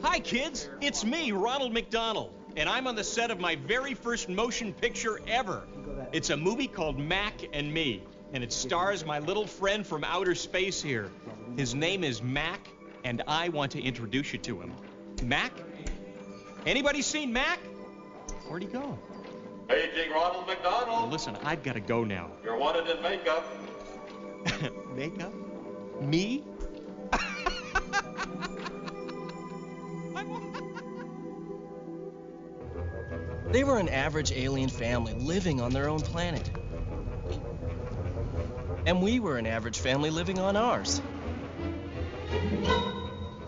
Hi, kids. It's me, Ronald McDonald, and I'm on the set of my very first motion picture ever. It's a movie called Mac and Me, and it stars my little friend from outer space here. His name is Mac, and I want to introduce you to him. Mac? Anybody seen Mac? Where'd he go? Paging Ronald McDonald. Well, listen, I've got to go now. You're wanted in makeup. Makeup? Me? They were an average alien family living on their own planet. And we were an average family living on ours.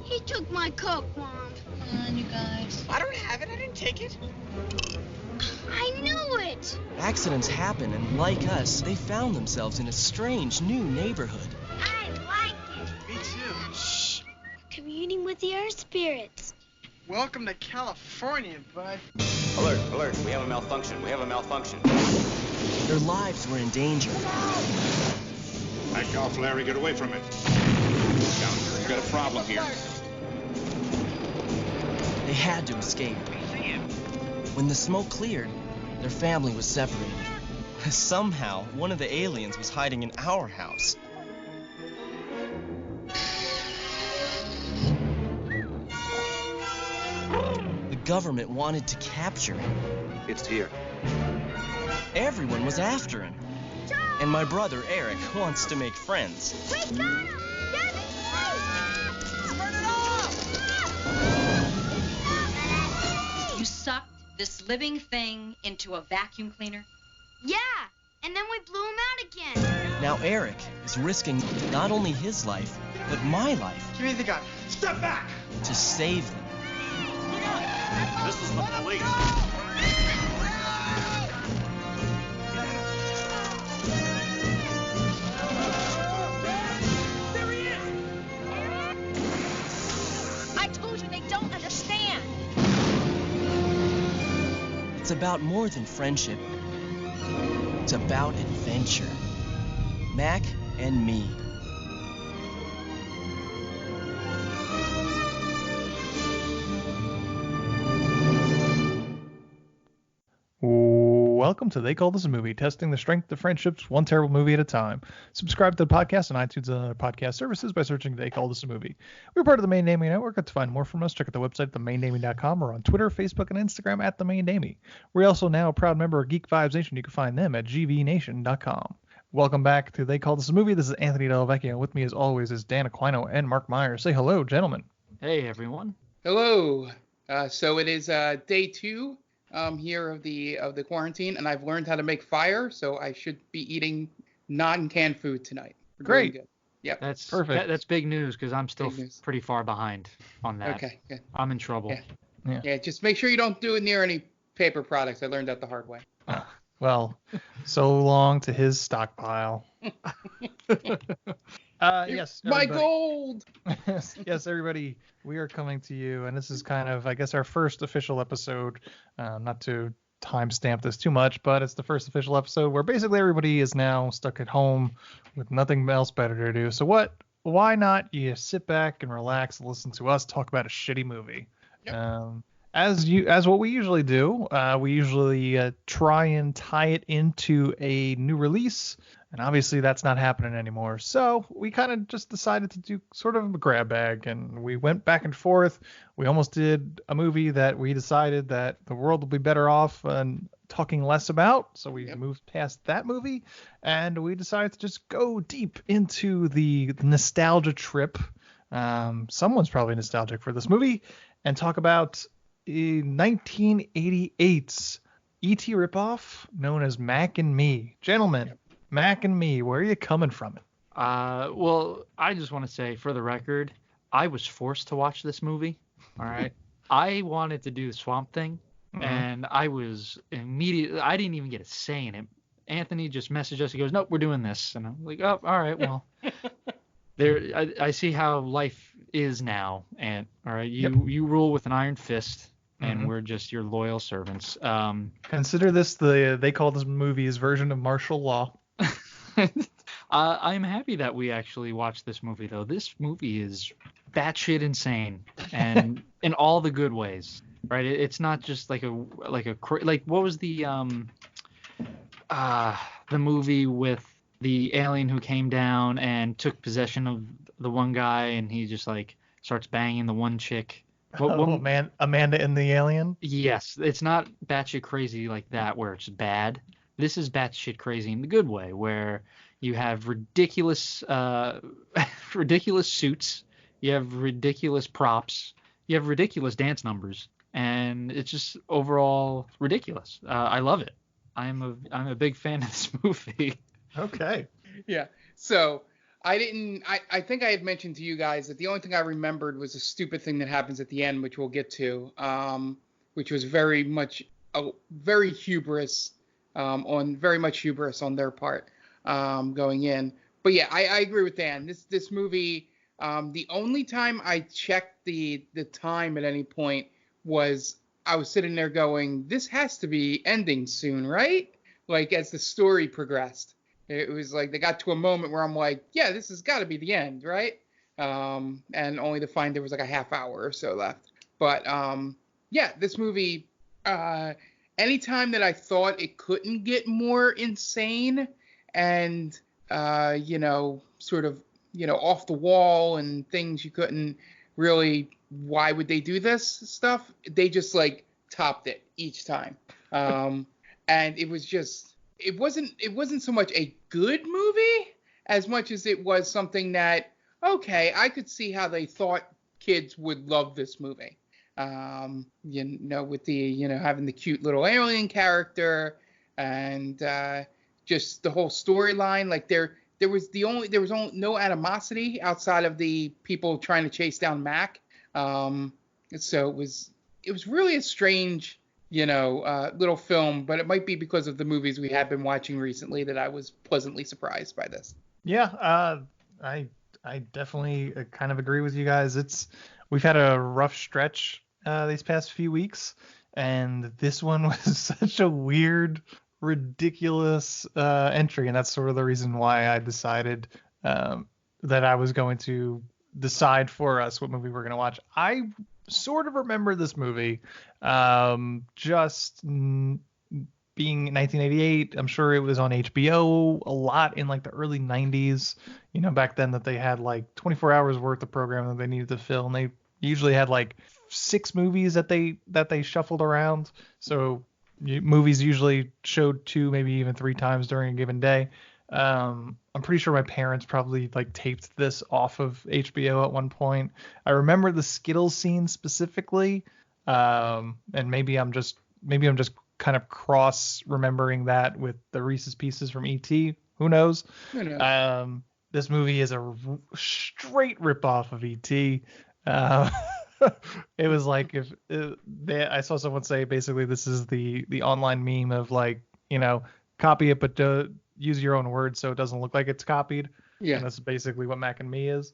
He took my Coke, Mom. Come on, you guys. I don't have it. I didn't take it. I knew it! Accidents happen, and like us, they found themselves in a strange new neighborhood. I like it. Me too. Shh. Communing with the earth spirits. Welcome to California, bud. Alert, alert. We have a malfunction. We have a malfunction. Their lives were in danger. Back off, Larry. Get away from it. Down here. We've got a problem here. They had to escape. When the smoke cleared, their family was separated. Somehow, one of the aliens was hiding in our house. The government wanted to capture him. It's here. Everyone was after him. And my brother, Eric, wants to make friends. We got him! Debbie, Turn it off! You sucked this living thing into a vacuum cleaner? Yeah, and then we blew him out again. Now Eric is risking not only his life, but my life Give me the gun. Step back! to save them. This is the police. There he is! I told you they don't understand. It's about more than friendship. It's about adventure. Mac and Me. Welcome to They Call This a Movie, testing the strength of friendships one terrible movie at a time. Subscribe to the podcast on iTunes and other podcast services by searching They Call This a Movie. We're part of the Main Naming Network. To find more from us, check out the website, themainnaming.com, or on Twitter, Facebook, and Instagram at The Main Naming. We're also now a proud member of Geek Vibes Nation. You can find them at gvnation.com. Welcome back to They Call This a Movie. This is Anthony Delvecchio. With me, as always, is Dan Aquino and Mark Myers. Say hello, gentlemen. Hey, everyone. Hello. So it is day 2 here of the quarantine, and I've learned how to make fire, so I should be eating non-canned food tonight. We're Great. doing good. Yep. That's Perfect. That's big news because I'm still Big news. pretty far behind on that. Okay, good. I'm in trouble. Yeah. Yeah, just make sure you don't do it near any paper products. I learned that the hard way. Well, so long to his stockpile. Yes. My everybody. gold! Yes, everybody, we are coming to you, and this is kind of, I guess, our first official episode. Not to timestamp this too much, but it's the first official episode where basically everybody is now stuck at home with nothing else better to do. So why not you sit back and relax and listen to us talk about a shitty movie? Yep. As what we usually do, we usually try and tie it into a new release, and obviously that's not happening anymore. So we kind of just decided to do sort of a grab bag, and we went back and forth. We almost did a movie that we decided that the world will be better off and talking less about, so we moved past that movie, and we decided to just go deep into the nostalgia trip. Someone's probably nostalgic for this movie, and talk about 1988's E.T. ripoff known as Mac and Me. Gentlemen, Mac and Me, where are you coming from? Well, I just want to say, for the record, I was forced to watch this movie. All right. I wanted to do the Swamp Thing, and I was immediately, I didn't even get a say in it. Anthony just messaged us. He goes, nope, we're doing this. And I'm like, oh, all right, well. I see how life is now, and all right, you rule with an iron fist, and we're just your loyal servants. Consider this they call this movie's version of martial law. I'm happy that we actually watched this movie, though. This movie is batshit insane, and in all the good ways, right? It's not just like what was the movie with the alien who came down and took possession of the one guy, and he just like starts banging the one chick. Man, Amanda and the Alien? Yes, it's not batshit crazy like that where it's bad. This is batshit crazy in the good way, where you have ridiculous ridiculous suits, you have ridiculous props, you have ridiculous dance numbers, and it's just overall ridiculous. I love it. I'm a big fan of this movie. Okay. Yeah. So I think I had mentioned to you guys that the only thing I remembered was a stupid thing that happens at the end, which we'll get to, which was very much hubris on their part going in. But yeah, I agree with Dan. This movie, the only time I checked the time at any point was I was sitting there going, this has to be ending soon, right? Like as the story progressed. It was like they got to a moment where I'm like, yeah, this has got to be the end, right? And only to find there was like a half hour or so left. But yeah, this movie, anytime that I thought it couldn't get more insane and, sort of, off the wall and things you couldn't really, why would they do this stuff? They just like topped it each time. And it was just, it wasn't so much a good movie as much as it was something that, okay, I could see how they thought kids would love this movie. With the, having the cute little alien character and just the whole storyline. Like there was no animosity outside of the people trying to chase down Mac. So it was really a strange, little film, but it might be because of the movies we have been watching recently that I was pleasantly surprised by this. Yeah, I definitely kind of agree with you guys. We've had a rough stretch these past few weeks, and this one was such a weird, ridiculous entry, and that's sort of the reason why I decided that I was going to decide for us what movie we're going to watch. I sort of remember this movie being 1988. I'm sure it was on HBO a lot in like the early 90s, back then that they had like 24 hours worth of programming that they needed to fill, and they usually had like 6 movies that they shuffled around. So movies usually showed 2, maybe even 3 times during a given day. I'm pretty sure my parents probably like taped this off of HBO at one point. I remember the Skittles scene specifically, and maybe I'm just kind of cross remembering that with the Reese's Pieces from E.T. Who knows? This movie is a straight ripoff of E.T. It was like I saw someone say basically this is the online meme of like, copy it but use your own words so it doesn't look like it's copied. Yeah. And that's basically what Mac and Me is.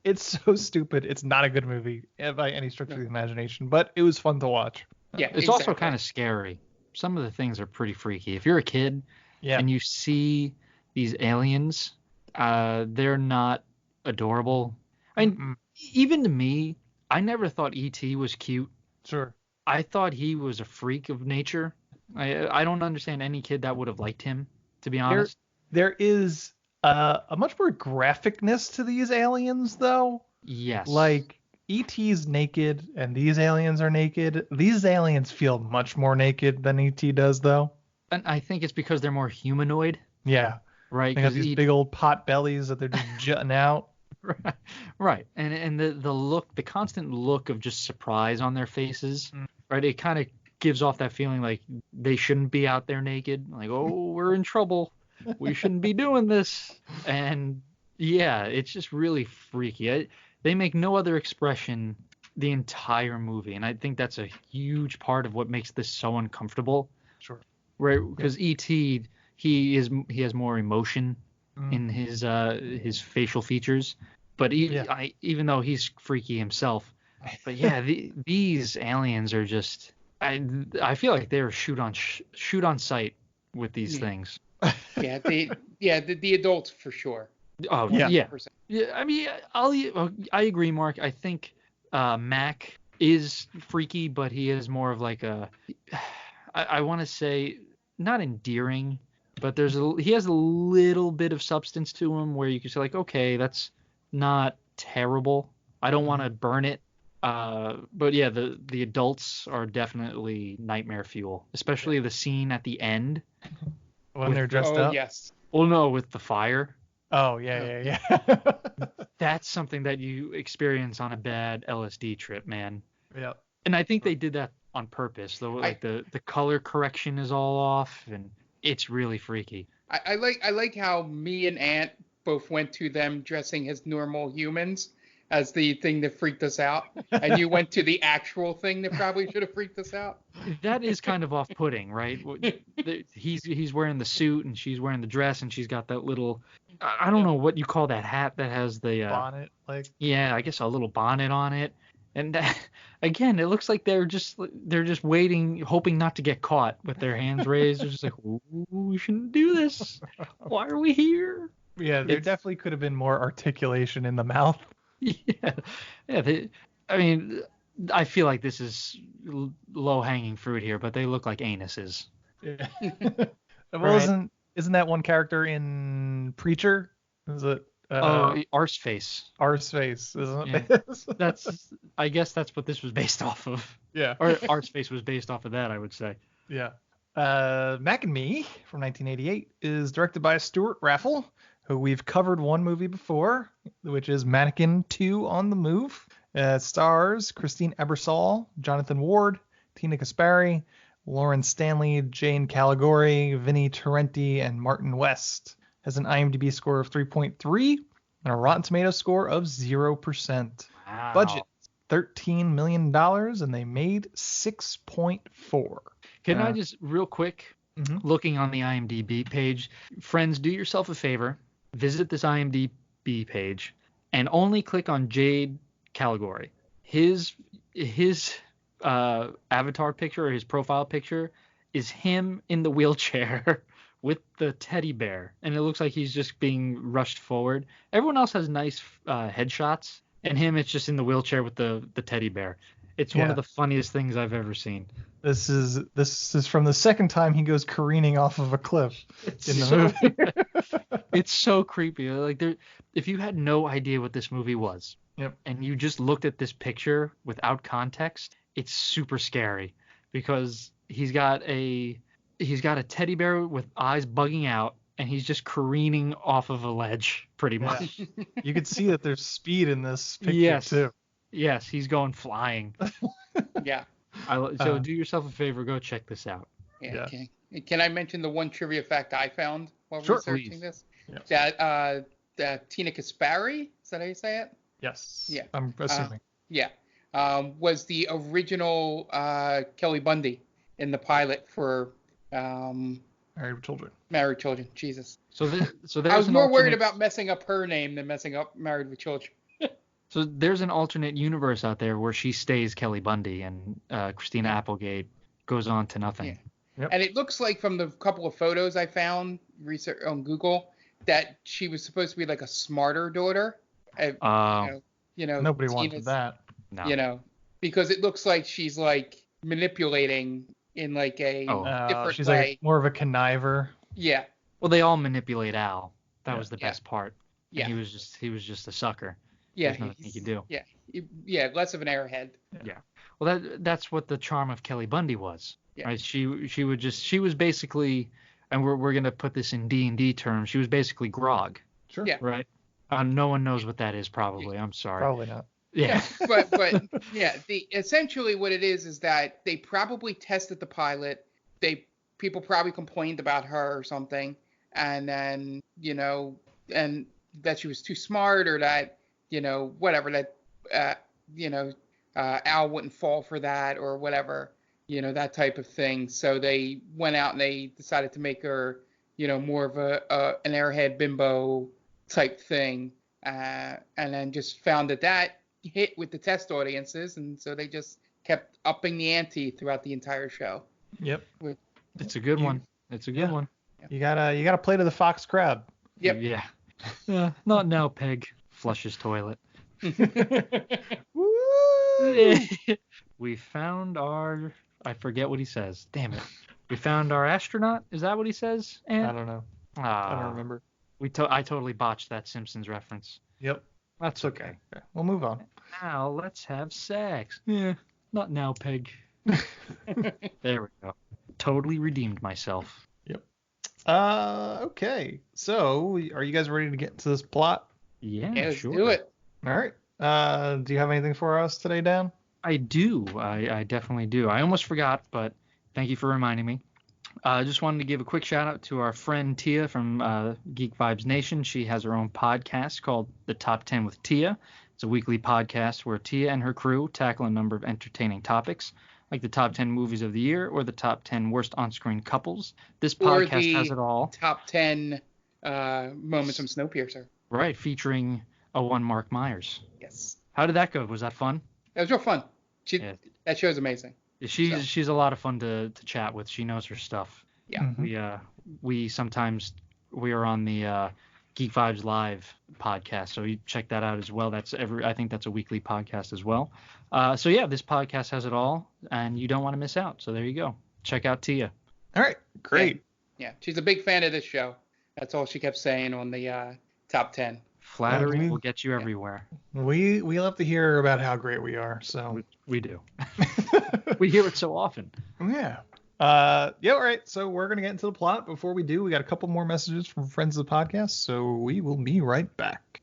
It's so stupid. It's not a good movie by any stretch of the imagination, but it was fun to watch. Yeah, it's also kind of scary. Some of the things are pretty freaky. If you're a kid and you see these aliens, they're not adorable. I mean, even to me, I never thought E.T. was cute. Sure. I thought he was a freak of nature. I don't understand any kid that would have liked him, to be honest. There is a much more graphicness to these aliens, though. Yes. Like, E.T.'s naked, and these aliens are naked. These aliens feel much more naked than E.T. does, though. And I think it's because they're more humanoid. Yeah. Right. They have these big old pot bellies that they're just jutting out. Right. And the look, the constant look of just surprise on their faces, right? It kind of gives off that feeling like they shouldn't be out there naked. Like, oh, we're in trouble. We shouldn't be doing this. And yeah, it's just really freaky. They make no other expression the entire movie. And I think that's a huge part of what makes this so uncomfortable. Sure. Right. Because E.T., he has more emotion in his facial features. But even though he's freaky himself, but yeah, these aliens are just. I feel like they're shoot on sight with these things. Yeah, the adults for sure. Oh yeah. Yeah, I mean, I agree, Mark. I think Mac is freaky, but he is more of like I want to say not endearing, but he has a little bit of substance to him where you can say like, okay, that's not terrible. I don't want to burn it. But yeah, the adults are definitely nightmare fuel, especially the scene at the end When they're dressed up. Yes. well, no, with the fire. Oh yeah. That's something that you experience on a bad LSD trip, man. Yep. And I think they did that on purpose. Though, like the color correction is all off, and it's really freaky. I like how me and Ant both went to them dressing as normal humans as the thing that freaked us out, and you went to the actual thing that probably should have freaked us out. That is kind of off-putting, right? He's wearing the suit and she's wearing the dress, and she's got that little, I don't know what you call that hat that has the bonnet, like. Yeah, I guess a little bonnet on it. And again, it looks like they're just waiting, hoping not to get caught with their hands raised. They're just like, ooh, we shouldn't do this. Why are we here? Yeah, there definitely could have been more articulation in the mouth. Yeah, I mean, I feel like this is low-hanging fruit here, but they look like anuses. Yeah. Well, isn't that one character in Preacher? Is it? Arseface. Arseface, isn't it? I guess that's what this was based off of. Yeah. Or Arseface was based off of that, I would say. Yeah. Mac and Me from 1988 is directed by Stuart Raffle, who we've covered one movie before, which is Mannequin 2 on the Move. Stars Christine Ebersol, Jonathan Ward, Tina Kaspari, Lauren Stanley, Jane Caligari, Vinnie Torrenti, and Martin West. Has an IMDb score of 3.3 and a Rotten Tomatoes score of 0%. Wow. Budget $13 million, and they made 6.4. Can I just real quick, looking on the IMDb page, friends, do yourself a favor, visit this IMDb page, and only click on Jade Caligari. His avatar picture or his profile picture is him in the wheelchair with the teddy bear, and it looks like he's just being rushed forward. Everyone else has nice headshots, and him, it's just in the wheelchair with the teddy bear. It's one of the funniest things I've ever seen. This is from the second time he goes careening off of a cliff in the movie. It's so creepy. Like if you had no idea what this movie was, and you just looked at this picture without context, it's super scary because he's got a teddy bear with eyes bugging out, and he's just careening off of a ledge, pretty much. You could see that there's speed in this picture too. Yes, he's going flying. Yeah. So do yourself a favor, go check this out. Yeah. Okay. Can I mention the one trivia fact I found while researching this? Yes. That Tina Kaspari, is that how you say it? Yes. Yeah. I'm assuming. Was the original Kelly Bundy in the pilot for Married with Children. Married Children. Jesus. So I was more worried about messing up her name than messing up Married with Children. So there's an alternate universe out there where she stays Kelly Bundy and Christina Applegate goes on to nothing. Yeah. And it looks like from the couple of photos I found research on Google that she was supposed to be like a smarter daughter. Nobody wanted that. No. Because it looks like she's like manipulating in like a different she's way. Like more of a conniver. Yeah. Well, they all manipulate Al. That was the best part. Yeah. And he was just a sucker. Yeah. There's nothing he could do. Yeah. Yeah. Less of an airhead. Yeah. Well, that's what the charm of Kelly Bundy was. Yeah. Right? She was basically, and we're gonna put this in D&D terms. She was basically grog. Sure. Yeah. Right. No one knows what that is. Probably. I'm sorry. Probably not. Yeah. but essentially what it is that they probably tested the pilot. People probably complained about her or something, and then and that she was too smart or that whatever that Al wouldn't fall for that or whatever, that type of thing. So they went out and they decided to make her more of an airhead bimbo type thing, and then just found that hit with the test audiences, and so they just kept upping the ante throughout the entire show. Yep. It's a good one. It's a good one. You gotta play to the fox crowd. Yep. Yeah. Not now, Peg. flush his toilet. Woo! We found our... I forget what he says. Damn it. We found our astronaut? Is that what he says? I don't know. I don't remember. I totally botched that Simpsons reference. Yep. That's okay. We'll move on. Now let's have sex. Yeah, not now, Peg. There we go. Totally redeemed myself. Yep. Okay. So, are you guys ready to get into this plot? Yeah, let's sure. do it. All right. Do you have anything for us today, Dan? I do. I definitely do. I almost forgot, but thank you for reminding me. I just wanted to give a quick shout out to our friend Tia from Geek Vibes Nation. She has her own podcast called The Top 10 with Tia. It's a weekly podcast where Tia and her crew tackle a number of entertaining topics, like the top 10 movies of the year or the top 10 worst on-screen couples. This podcast has it all. Top 10 moments from Snowpiercer. Right, featuring a one Mark Myers. Yes. How did that go? Was that fun? That was real fun. Yeah. That show's amazing. She's a lot of fun to chat with. She knows her stuff. Yeah. Mm-hmm. We sometimes are on the Geek Vibes Live podcast, so you check that out as well. I think that's a weekly podcast as well. So yeah, this podcast has it all, and you don't want to miss out. So there you go. Check out Tia. All right, great. Yeah, she's a big fan of this show. That's all she kept saying on the top 10. Flattery will get you everywhere. We love to hear about how great we are. So we do. We hear it so often. Yeah. All right. So we're going to get into the plot. Before we do, we got a couple more messages from friends of the podcast. So we will be right back.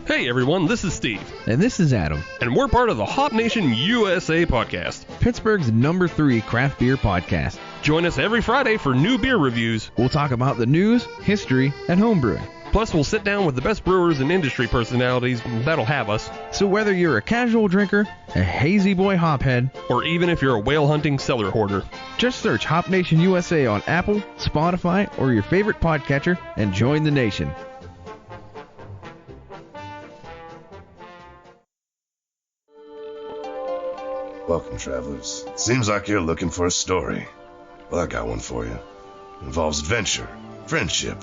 Hey everyone, this is Steve. And this is Adam. And we're part of the Hop Nation USA podcast, Pittsburgh's #3 craft beer podcast. Join us every Friday for new beer reviews. We'll talk about the news, history, and homebrewing. Plus, we'll sit down with the best brewers and industry personalities that'll have us. So whether you're a casual drinker, a hazy boy hophead, or even if you're a whale hunting cellar hoarder, just search Hop Nation USA on Apple, Spotify, or your favorite podcatcher and join the nation. Welcome, travelers. Seems like you're looking for a story. Well, I got one for you. It involves adventure, friendship,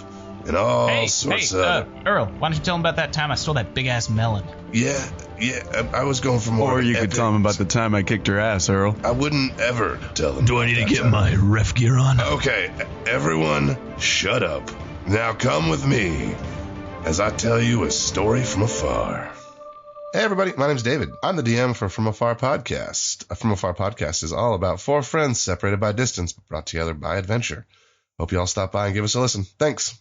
and all sorts of... Earl, why don't you tell him about that time I stole that big-ass melon? Yeah, I was going for more... Or you could tell him about the time I kicked her ass, Earl. I wouldn't ever tell him. Do I need to get my ref gear on? Okay, everyone, shut up. Now come with me as I tell you a story from afar. Hey everybody, my name's David. I'm the DM for From Afar Podcast. From Afar Podcast is all about four friends separated by distance, but brought together by adventure. Hope you all stop by and give us a listen. Thanks.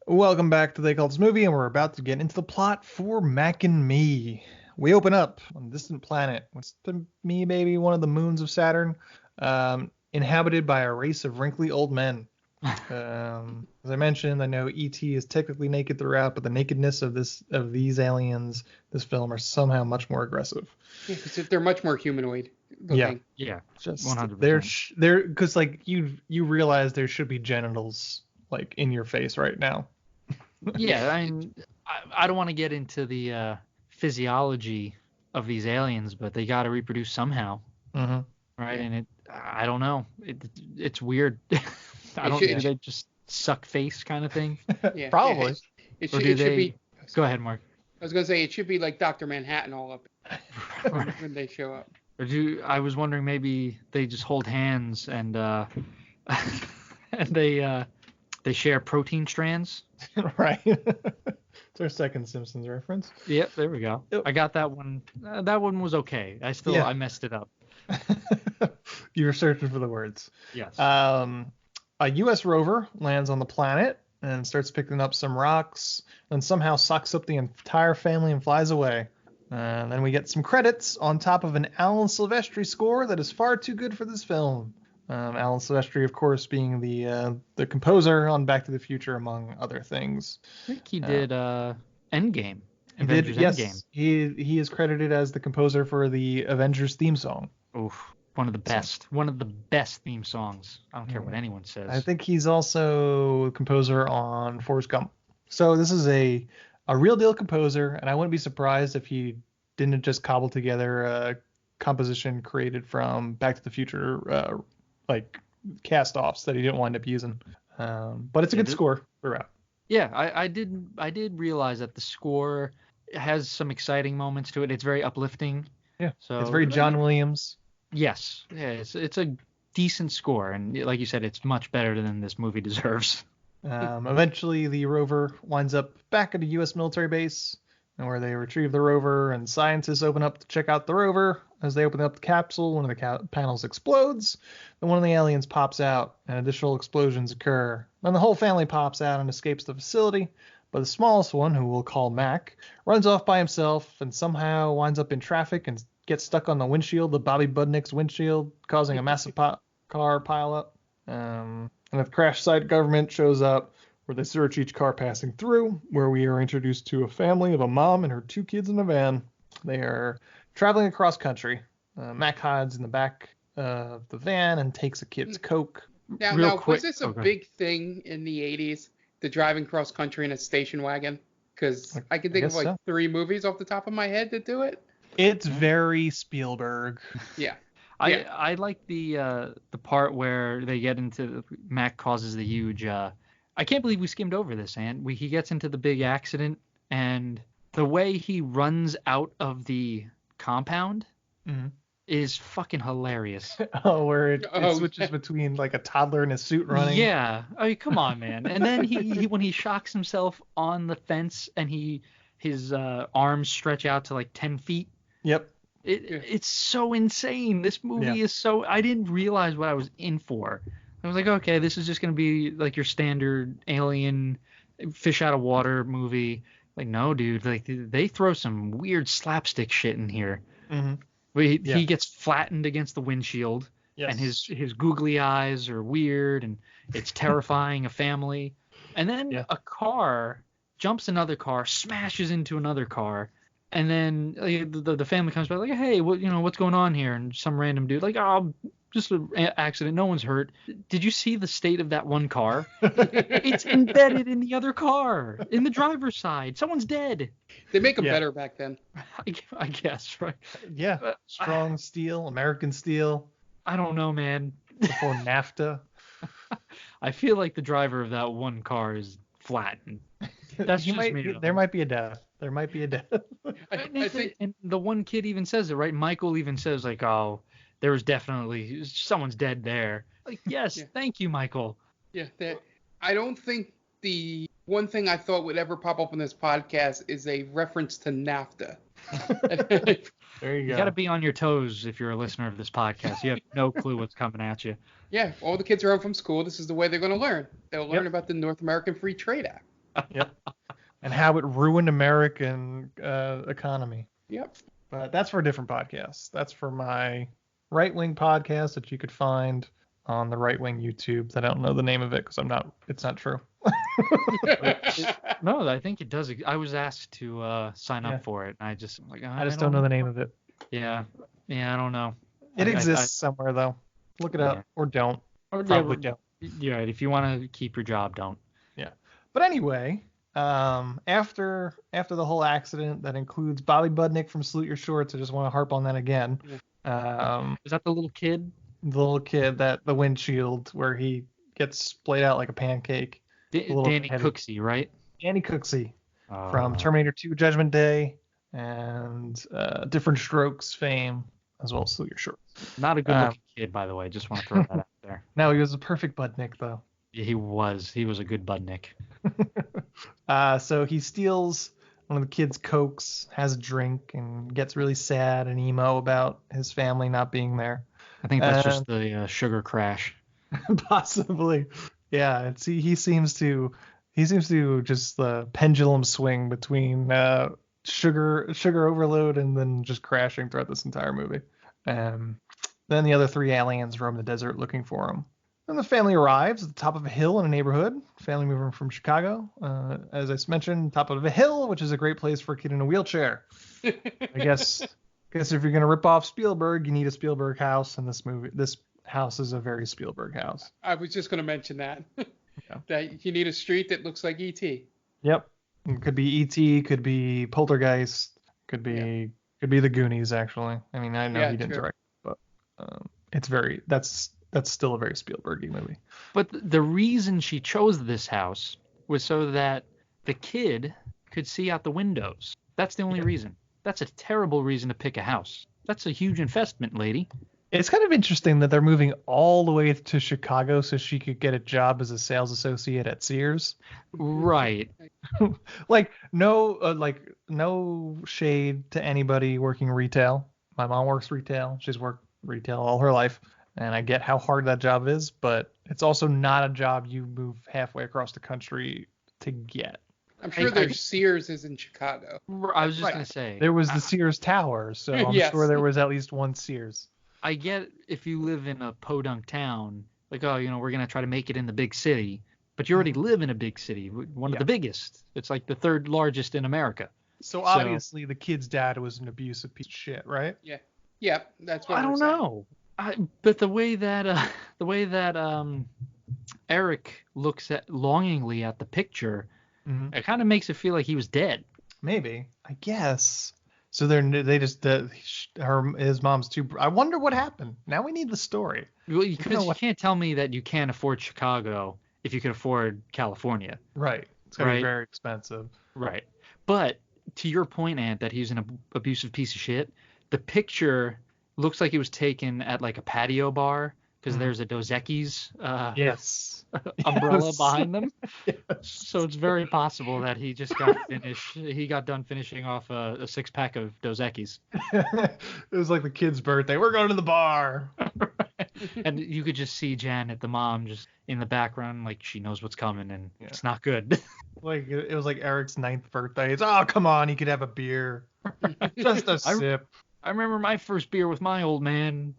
Welcome back to They Call This Movie, and we're about to get into the plot for Mac and Me. We open up on a distant planet. What's to me maybe one of the moons of Saturn, inhabited by a race of wrinkly old men. As I mentioned, I know E.T. is technically naked throughout, but the nakedness of these aliens, this film, are somehow much more aggressive. Yeah, because they're much more humanoid looking. Yeah, just 100%. They're because like you realize there should be genitals like in your face right now. Yeah, I don't want to get into the physiology of these aliens, but they got to reproduce somehow, right? And I don't know, it's weird. I don't think they just suck face kind of thing. Yeah, probably. It should be. Go ahead, Mark. I was gonna say it should be like Dr. Manhattan all up when they show up. I was wondering maybe they just hold hands and and they share protein strands. Right. It's our second Simpsons reference. Yep, there we go. I got that one. That one was okay. I messed it up. You were searching for the words. Yes. A U.S. rover lands on the planet and starts picking up some rocks, and somehow sucks up the entire family and flies away. And then we get some credits on top of an Alan Silvestri score that is far too good for this film. Alan Silvestri, of course, being the composer on Back to the Future, among other things. I think he did Endgame. Yes. He is credited as the composer for the Avengers theme song. Oof. One of the best theme songs. I don't care what anyone says. I think he's also composer on Forrest Gump. So this is a real deal composer, and I wouldn't be surprised if he didn't just cobble together a composition created from Back to the Future like cast-offs that he didn't wind up using. But it's a good score throughout. Yeah, I did realize that the score has some exciting moments to it. It's very uplifting. Yeah. So It's very John Williams. Yes. Yeah, it's a decent score, and like you said, it's much better than this movie deserves. Eventually, the rover winds up back at a U.S. military base, and where they retrieve the rover, and scientists open up to check out the rover. As they open up the capsule, one of the panels explodes, then one of the aliens pops out, and additional explosions occur. Then the whole family pops out and escapes the facility, but the smallest one, who we'll call Mac, runs off by himself and somehow winds up in traffic and gets stuck on the windshield, the Bobby Budnick's windshield, causing a massive car pileup. And the crash site government shows up, where they search each car passing through, where we are introduced to a family of a mom and her 2 kids in a van. They are traveling across country. Mac hides in the back of the van and takes a kid's Coke. Now, was this a big thing in the 80s, the driving cross country in a station wagon? Because I can think of like 3 movies off the top of my head that do it. It's very Spielberg. Yeah. I like the part where they get into Mac causes the huge. I can't believe we skimmed over this, and he gets into the big accident, and the way he runs out of the compound is fucking hilarious. Oh, where it switches between like a toddler in a suit running. Yeah. I mean, come on, man. And then he when he shocks himself on the fence and his arms stretch out to like 10 feet. Yep. It's so insane. This movie is so. I didn't realize what I was in for. I was like, okay, this is just gonna be like your standard alien fish out of water movie. Like, no, dude. Like they throw some weird slapstick shit in here. He gets flattened against the windshield, and his googly eyes are weird, and it's terrifying a family. And then a car jumps another car, smashes into another car. And then the family comes back like, hey, what's going on here? And some random dude like, oh, just an accident. No one's hurt. Did you see the state of that one car? It's embedded in the other car, in the driver's side. Someone's dead. They make them better back then. I guess, right? Yeah. Strong steel, American steel. I don't know, man. Before NAFTA. I feel like the driver of that one car is flattened. That's just me. There might be a death. There might be a death. I think, and the one kid even says it, right? Michael even says like, oh, there was definitely someone's dead there. Like, yes, thank you, Michael. Yeah, I don't think the one thing I thought would ever pop up on this podcast is a reference to NAFTA. There you go. You got to be on your toes if you're a listener of this podcast. You have no clue what's coming at you. Yeah, all the kids are home from school. This is the way they're going to learn. They'll learn about the North American Free Trade Act. Yep. And how it ruined American economy. Yep. But that's for a different podcast. That's for my right-wing podcast that you could find on the right-wing YouTube. I don't know the name of it because it's not true. No, I think it does. I was asked to sign up for it, and I just don't know the name of it. Yeah, I don't know. It exists somewhere though. Look it up or don't. Or probably don't. Yeah, if you want to keep your job, don't. Yeah. But anyway, after the whole accident that includes Bobby Budnick from Salute Your Shorts, I just want to harp on that again. Is that the little kid? The little kid that the windshield where he gets splayed out like a pancake. Danny Cooksey, right? Danny Cooksey from Terminator 2 Judgment Day and Different Strokes fame, as well as Salute Your Shorts. Not a good looking kid, by the way. Just want to throw that out there. No, he was a perfect Budnick, though. Yeah, he was. He was a good Budnick. So he steals one of the kids' Cokes, has a drink, and gets really sad and emo about his family not being there. I think that's just the sugar crash. Possibly. Yeah, he seems to just pendulum swing between sugar overload and then just crashing throughout this entire movie. Then the other 3 aliens roam the desert looking for him. Then the family arrives at the top of a hill in a neighborhood. Family moving from Chicago. As I mentioned, top of a hill, which is a great place for a kid in a wheelchair. I guess if you're gonna rip off Spielberg, you need a Spielberg house, and this house is a very Spielberg house. I was just gonna mention that. That you need a street that looks like E.T. Yep. It could be E.T., could be Poltergeist, could be the Goonies, actually. I mean, I know he didn't direct, but that's still a very Spielberg-y movie. But the reason she chose this house was so that the kid could see out the windows. That's the only reason. That's a terrible reason to pick a house. That's a huge investment, lady. It's kind of interesting that they're moving all the way to Chicago so she could get a job as a sales associate at Sears. Right. like no shade to anybody working retail. My mom works retail. She's worked retail all her life, and I get how hard that job is, but it's also not a job you move halfway across the country to get. I'm sure there's Sears is in Chicago. I was just going to say. There was the Sears Tower, so I'm sure there was at least one Sears. I get if you live in a podunk town, like, oh, we're going to try to make it in the big city. But you already live in a big city, one of the biggest. It's like the third largest in America. So obviously the kid's dad was an abusive piece of shit, right? Yeah. Yeah, that's what I don't know. But the way that Eric looks longingly at the picture, it kind of makes it feel like he was dead. Maybe, I guess. So his mom's too. I wonder what happened. Now we need the story. Well, because you can't tell me that you can't afford Chicago if you can afford California. Right. It's gonna be very expensive. Right. But to your point, Ant, that he's an abusive piece of shit, the picture looks like it was taken at like a patio bar because there's a Dos Equis umbrella behind them. Yes. So it's very possible that he just got done finishing off a 6-pack of Dos Equis. It was like the kid's birthday. We're going to the bar. And you could just see Janet, the mom, just in the background, like she knows what's coming, and it's not good. Like it was like Eric's 9th birthday. It's come on, he could have a beer, just a sip. I remember my first beer with my old man.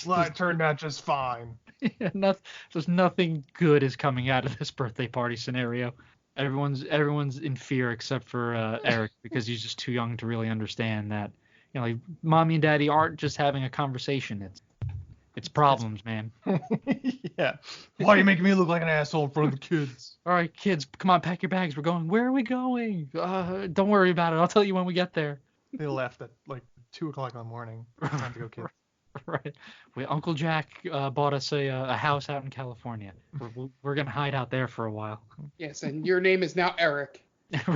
Well, it turned out just fine. There's nothing good is coming out of this birthday party scenario. Everyone's in fear except for Eric because he's just too young to really understand that. Like mommy and daddy aren't just having a conversation. It's problems, man. Yeah. Why are you making me look like an asshole in front of the kids? All right, kids, come on, pack your bags. We're going. Where are we going? Don't worry about it. I'll tell you when we get there. They left at like 2:00 in the morning. Time to go, kids. Right. Uncle Jack bought us a house out in California. We're gonna hide out there for a while. Yes, and your name is now Eric. That's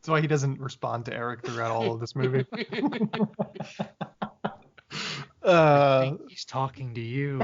why he doesn't respond to Eric throughout all of this movie. He's talking to you.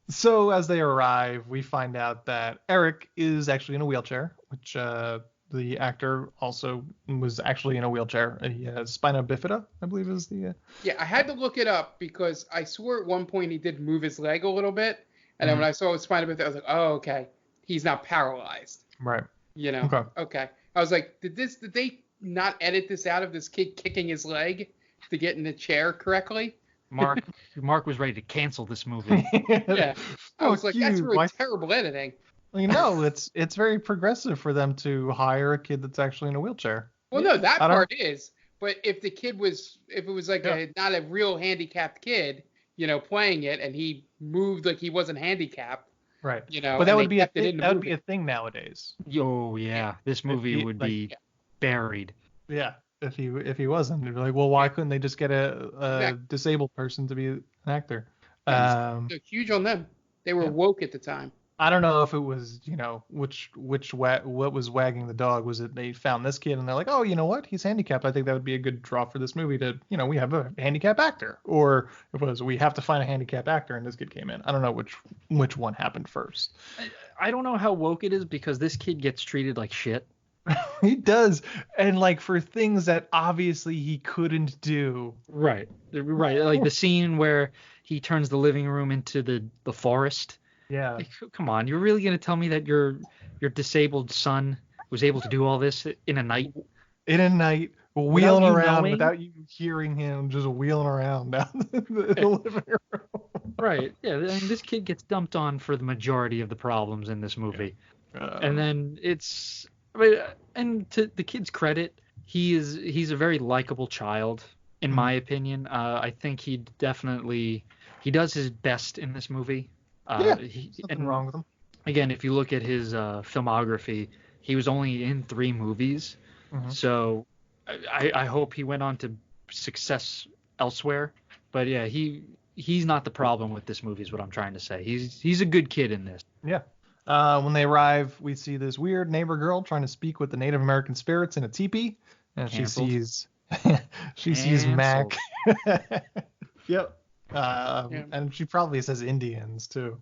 So as they arrive, we find out that Eric is actually in a wheelchair, which the actor also was actually in a wheelchair. He has spina bifida, I believe is the... Yeah, I had to look it up because I swore at one point he did move his leg a little bit. And then when I saw his spina bifida, I was like, oh, okay. He's not paralyzed. Right. Okay. I was like, did they not edit this out of this kid kicking his leg to get in the chair correctly? Mark was ready to cancel this movie. Yeah. I was like, that's really terrible editing. Well, it's very progressive for them to hire a kid that's actually in a wheelchair. Well, no, that part is. But if it was like not a real handicapped kid, playing it, and he moved like he wasn't handicapped. Right. But that would be a thing nowadays. Oh yeah, this movie would be buried. Yeah. If he wasn't, they'd be like, well, why couldn't they just get a disabled person to be an actor? So huge on them. They were woke at the time. I don't know if it was, what was wagging the dog. Was it they found this kid and they're like, oh, you know what? He's handicapped. I think that would be a good draw for this movie to, we have a handicapped actor. Or it was, we have to find a handicapped actor and this kid came in. I don't know which one happened first. I don't know how woke it is because this kid gets treated like shit. He does. And for things that obviously he couldn't do. Right. Like the scene where he turns the living room into the forest. Yeah. Come on, you're really gonna tell me that your disabled son was able to do all this in a night? In a night, wheeling around without you hearing him, just wheeling around down the living room. Right. Yeah. This kid gets dumped on for the majority of the problems in this movie, and then and to the kid's credit, he's a very likable child, in my opinion. I think he does his best in this movie. Nothing wrong with him. Again, if you look at his filmography, he was only in 3 movies. Mm-hmm. So I hope he went on to success elsewhere. But yeah, he's not the problem with this movie is what I'm trying to say. He's a good kid in this. Yeah. When they arrive, we see this weird neighbor girl trying to speak with the Native American spirits in a teepee, and Canceled. she sees Mac. Canceled. Yep. And she probably says Indians too.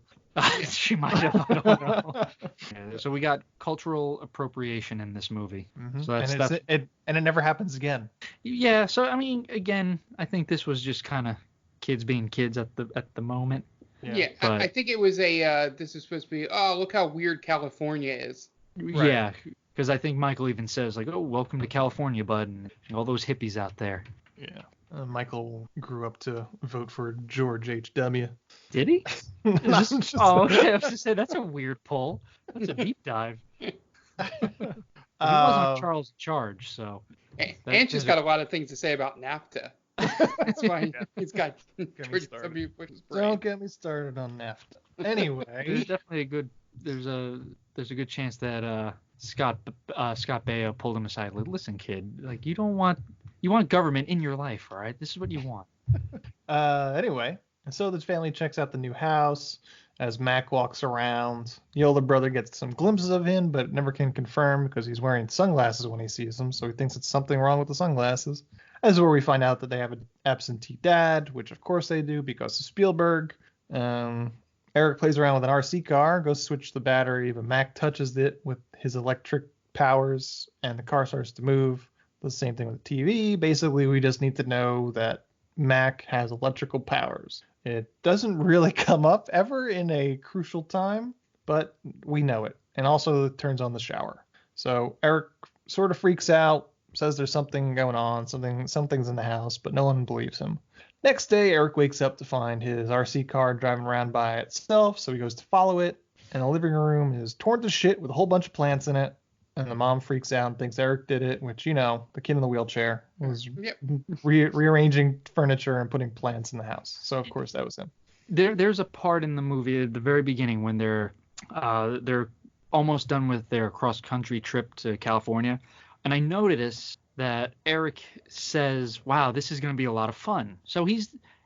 She might have. I don't know. Yeah, so we got cultural appropriation in this movie. Mhm. So that's and it never happens again. Yeah. So I mean, again, I think this was just kind of kids being kids at the moment. Yeah, But, I think it was this is supposed to be, oh, look how weird California is. Yeah, because I think Michael even says like, "Oh, welcome to California, bud," and all those hippies out there. Yeah. Michael grew up to vote for George H.W. Did he? No, Okay. I was just saying that's a weird pull. That's a deep dive. He wasn't Charles in charge, so. Ansh's got a lot of things to say about NAFTA. That's why he's got George W. Bush's brain. Don't get me started on NAFTA. Anyway, there's definitely there's a good chance that Scott Baio pulled him aside. Like, listen, kid, like you want government in your life, all right? This is what you want. Anyway, so the family checks out the new house as Mac walks around. The older brother gets some glimpses of him, but never can confirm because he's wearing sunglasses when he sees him, so he thinks it's something wrong with the sunglasses. This is where we find out that they have an absentee dad, which of course they do because of Spielberg. Eric plays around with an RC car, goes to switch the battery, but Mac touches it with his electric powers, and the car starts to move. The same thing with the TV. Basically, we just need to know that Mac has electrical powers. It doesn't really come up ever in a crucial time, but we know it. And also it turns on the shower. So Eric sort of freaks out, says there's something going on, something's in the house, but no one believes him. Next day, Eric wakes up to find his RC car driving around by itself, so he goes to follow it, and the living room is torn to shit with a whole bunch of plants in it. And the mom freaks out and thinks Eric did it, which, the kid in the wheelchair was rearranging furniture and putting plants in the house. So, of course, that was him. There's a part in the movie at the very beginning when they're almost done with their cross-country trip to California. And I noticed that Eric says, wow, this is going to be a lot of fun. So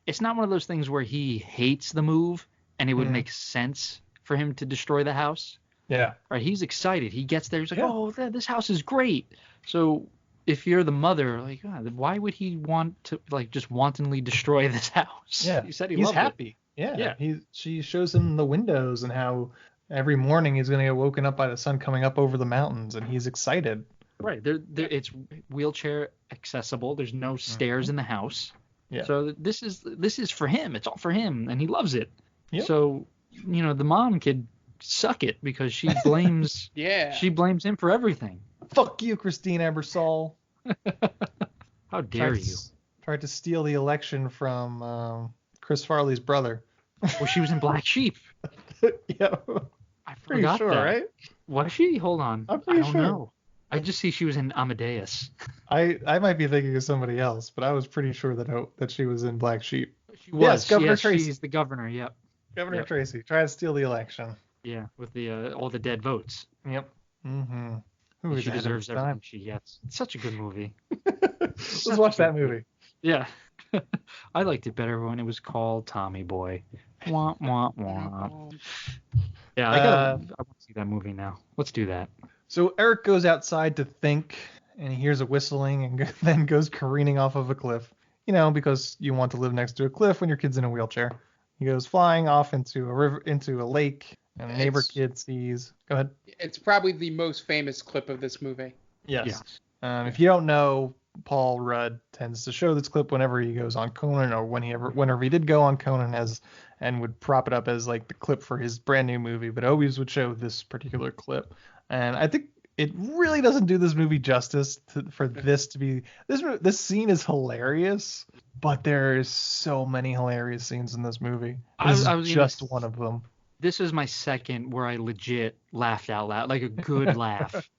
it's not one of those things where he hates the move and it would make sense for him to destroy the house. Yeah. Right. He's excited. He gets there. He's like, oh, this house is great. So if you're the mother, like, why would he want to just wantonly destroy this house? Yeah. He said he's happy. It. Yeah. She shows him the windows and how every morning he's going to get woken up by the sun coming up over the mountains, and he's excited. Right. It's wheelchair accessible. There's no stairs in the house. Yeah. So this is for him. It's all for him, and he loves it. Yep. So the mom could suck it because she blames she blames him for everything. Fuck you, Christine Ebersol. How dare you? Tried to steal the election from Chris Farley's brother. Well, she was in Black Sheep. Yeah. I forgot sure, that. Right? Was she? Hold on. I'm pretty I don't sure. know. I just see she was in Amadeus. I might be thinking of somebody else, but I was pretty sure that she was in Black Sheep. She was. Yes, Governor Tracy. She's the governor. Yep. Governor Tracy tried to steal the election. Yeah, with the all the dead votes. Yep. Mm-hmm. She deserves everything she gets. It's such a good movie. Let's watch that movie. Yeah. I liked it better when it was called Tommy Boy. Wah, wah, wah. Yeah, I want to see that movie now. Let's do that. So Eric goes outside to think, and he hears a whistling and then goes careening off of a cliff. Because you want to live next to a cliff when your kid's in a wheelchair. He goes flying off into a lake, and a neighbor kid sees. Go ahead. It's probably the most famous clip of this movie. Yes. If you don't know, Paul Rudd tends to show this clip whenever he goes on Conan, or whenever he did go on Conan and would prop it up as like the clip for his brand new movie, but always would show this particular clip. And I think it really doesn't do this movie justice for this to be this scene is hilarious, but there's so many hilarious scenes in this movie. This is just one of them. This is my second where I legit laughed out loud, like a good laugh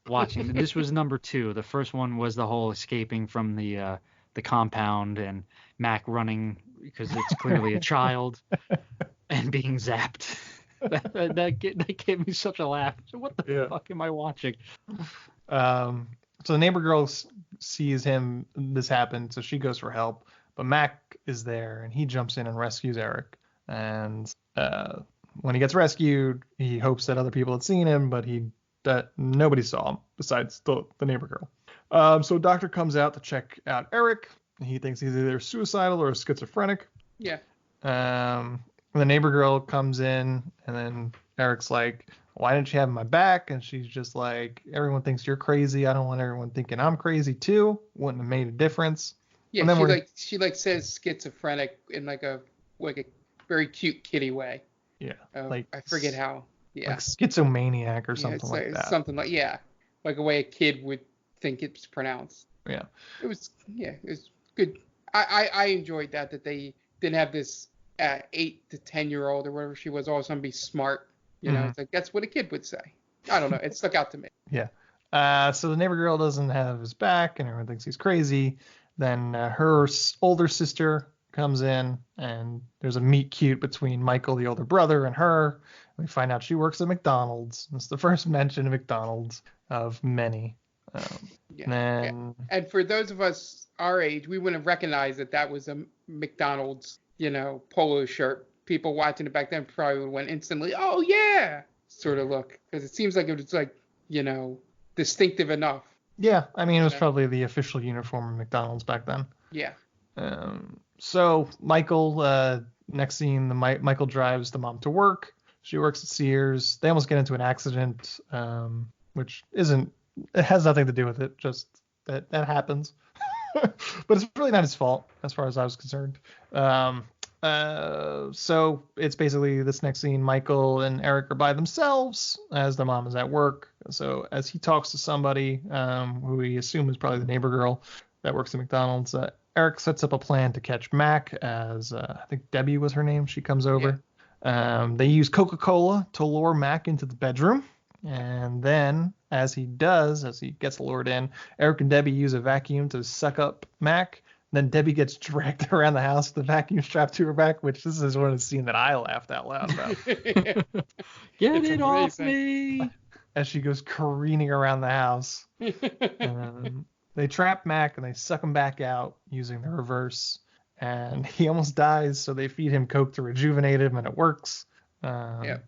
watching. This was number 2. The first one was the whole escaping from the compound and Mac running because it's clearly a child and being zapped. That gave me such a laugh. So what the fuck am I watching? So the neighbor girl sees this happen, so she goes for help. But Mac is there, and he jumps in and rescues Eric. And When he gets rescued, he hopes that other people had seen him, but nobody saw him besides the neighbor girl. So a doctor comes out to check out Eric. He thinks he's either suicidal or schizophrenic. Yeah. The neighbor girl comes in, and then Eric's like, why didn't you have my back? And she's just like, everyone thinks you're crazy. I don't want everyone thinking I'm crazy too. Wouldn't have made a difference. Yeah, and then she says schizophrenic in like a very cute kitty way. Yeah. I forget how. Yeah. Like schizomaniac or something like that. Something like like a way a kid would think it's pronounced. Yeah. It was good. I enjoyed that they didn't have this 8 to 10-year-old or whatever she was all of a sudden be smart. You know, it's like that's what a kid would say. I don't know. It stuck out to me. Yeah. So the neighbor girl doesn't have his back, and everyone thinks he's crazy. Then her older sister comes in, and there's a meet cute between Michael, the older brother, and her. We find out she works at McDonald's. It's the first mention of McDonald's of many. And for those of us our age, we wouldn't have recognized that was a McDonald's, polo shirt. People watching it back then probably would have went instantly, oh yeah, sort of look, because it seems like it was like, distinctive enough. Yeah, I mean, it was probably the official uniform of McDonald's back then. Yeah. So Michael, next scene, Michael drives the mom to work. She works at Sears. They almost get into an accident, which it has nothing to do with it, just that happens. But it's really not his fault, as far as I was concerned. So it's basically this next scene, Michael and Eric are by themselves as the mom is at work. So as he talks to somebody, who we assume is probably the neighbor girl that works at McDonald's, Eric sets up a plan to catch Mac, as I think Debbie was her name. She comes over. Yeah. They use Coca-Cola to lure Mac into the bedroom. And then as he gets lured in, Eric and Debbie use a vacuum to suck up Mac. Then Debbie gets dragged around the house, the vacuum strapped to her back, which this is one of the scenes that I laughed out loud about. Get it off me! As she goes careening around the house. They trap Mac and they suck him back out using the reverse. And he almost dies, so they feed him Coke to rejuvenate him, and it works. And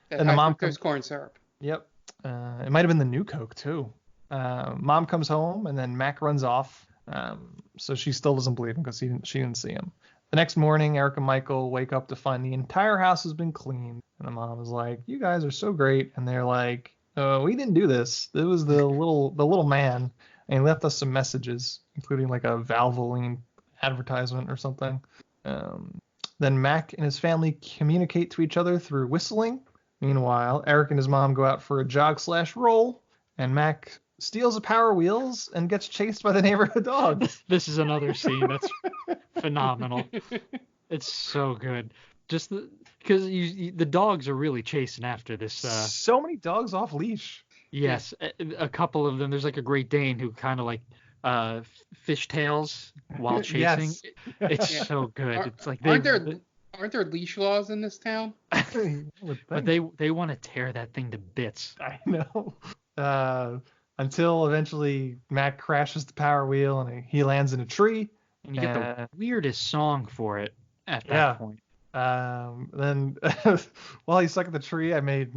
the mom comes corn syrup. Yep. It might have been the new Coke too. Mom comes home, and then Mac runs off. So she still doesn't believe him because she didn't see him. The next morning, Eric and Michael wake up to find the entire house has been cleaned. And the mom is like, "You guys are so great." And they're like, "We didn't do this. It was the little man, and he left us some messages, including like a Valvoline advertisement or something." Then Mac and his family communicate to each other through whistling. Meanwhile, Eric and his mom go out for a jog/roll, and Mac steals the Power Wheels and gets chased by the neighborhood dog. This is another scene that's phenomenal. It's so good. Just because the dogs are really chasing after this. So many dogs off leash. Yes, a couple of them. There's like a Great Dane who kind of like fishtails while chasing. Yes. It's so good. It's like aren't there leash laws in this town? But they want to tear that thing to bits. I know. Until eventually Mac crashes the Power Wheel and he lands in a tree. And you get the weirdest song for it at that point. Then while he's stuck in the tree, I made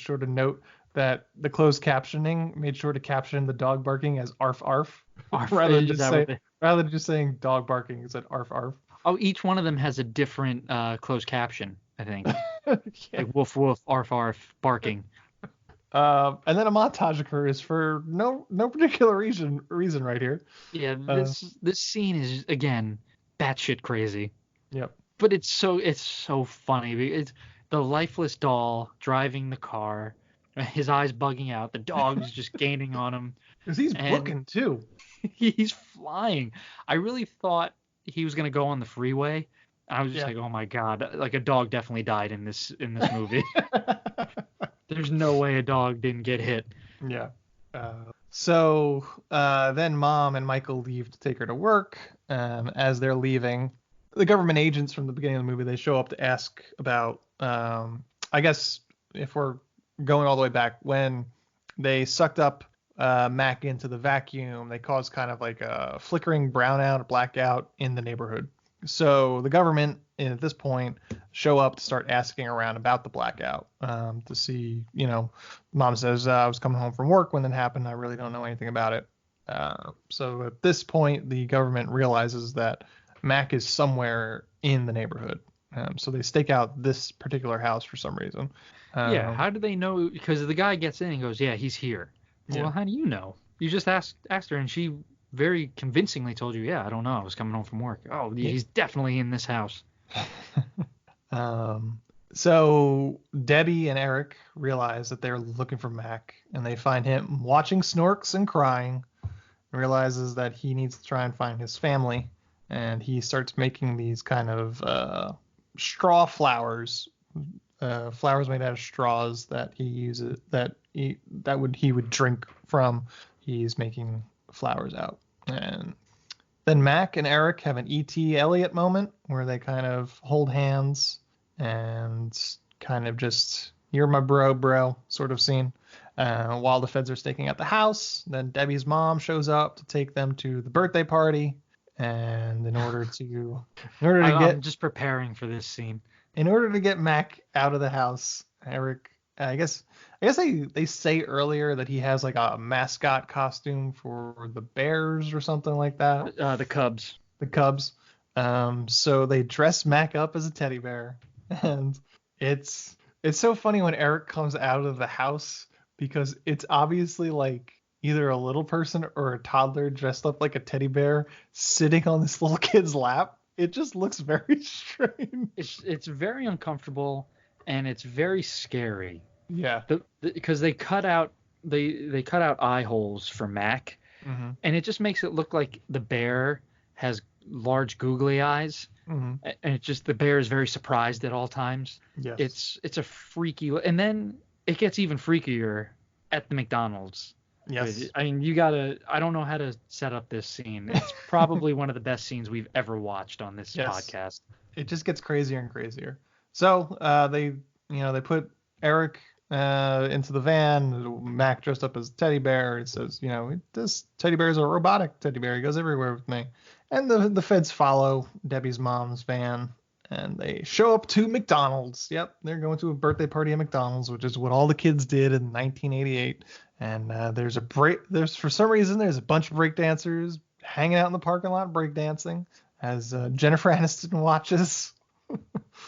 sure to note that the closed captioning made sure to caption the dog barking as arf arf. Rather than just saying dog barking, it said arf arf. Oh, each one of them has a different closed caption, I think. Like woof woof, arf arf, barking. And then a montage occurs for no particular reason right here. Yeah, this scene is again batshit crazy. Yep. But it's so funny. It's the lifeless doll driving the car, his eyes bugging out. The dog is just gaining on him. Because he's booking too. He's flying. I really thought he was gonna go on the freeway. I was just like, oh my god, like a dog definitely died in this movie. There's no way a dog didn't get hit. Yeah. So then Mom and Michael leave to take her to work. As they're leaving, the government agents from the beginning of the movie, they show up to ask about, I guess if we're going all the way back, when they sucked up Mac into the vacuum, they caused kind of like a flickering brownout, blackout in the neighborhood. So the government at this point show up to start asking around about the blackout to see, Mom says, I was coming home from work when it happened. I really don't know anything about it. So at this point, the government realizes that Mac is somewhere in the neighborhood. So they stake out this particular house for some reason. Yeah, how do they know? Because the guy gets in and goes, yeah, he's here. Yeah. Well, how do you know? You just asked her, and she very convincingly told you, yeah, I don't know. I was coming home from work. Oh, he's definitely in this house. So Debbie and Eric realize that they're looking for Mac, and they find him watching Snorks and crying, and realizes that he needs to try and find his family, and he starts making these kind of straw flowers, flowers made out of straws that he uses he would drink from. He's making flowers out. And then Mac and Eric have an E.T. Elliott moment where they kind of hold hands and kind of just, you're my bro sort of scene. While the feds are staking out the house, then Debbie's mom shows up to take them to the birthday party. And I'm just preparing for this scene. In order to get Mac out of the house, Eric, I guess they say earlier that he has like a mascot costume for the Bears or something like that. The Cubs. The Cubs. So they dress Mac up as a teddy bear, and it's so funny when Eric comes out of the house because it's obviously like either a little person or a toddler dressed up like a teddy bear sitting on this little kid's lap. It just looks very strange. It's very uncomfortable and it's very scary. Yeah. Because they cut out eye holes for Mac, and it just makes it look like the bear has large googly eyes, and it's just the bear is very surprised at all times. Yes. It's a freaky, and then it gets even freakier at the McDonald's. Yes. I mean, I don't know how to set up this scene. It's probably one of the best scenes we've ever watched on this podcast. It just gets crazier and crazier. So they put Eric into the van. Mac dressed up as a teddy bear. It says, this teddy bear is a robotic teddy bear. He goes everywhere with me. And the feds follow Debbie's mom's van, and they show up to McDonald's. Yep, they're going to a birthday party at McDonald's, which is what all the kids did in 1988. And there's for some reason there's a bunch of breakdancers hanging out in the parking lot breakdancing as Jennifer Aniston watches.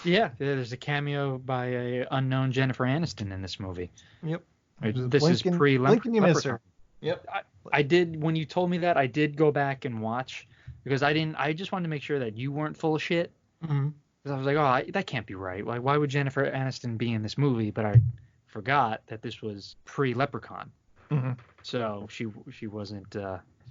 Yeah, there's a cameo by a unknown Jennifer Aniston in this movie. Yep. This is Lincoln, you miss her. Yep. I did, when you told me that, I did go back and watch because I just wanted to make sure that you weren't full of shit. Mm-hmm. Because I was like, that can't be right. Like, why would Jennifer Aniston be in this movie? But I forgot that this was pre-Leprechaun. Mm-hmm. So she wasn't,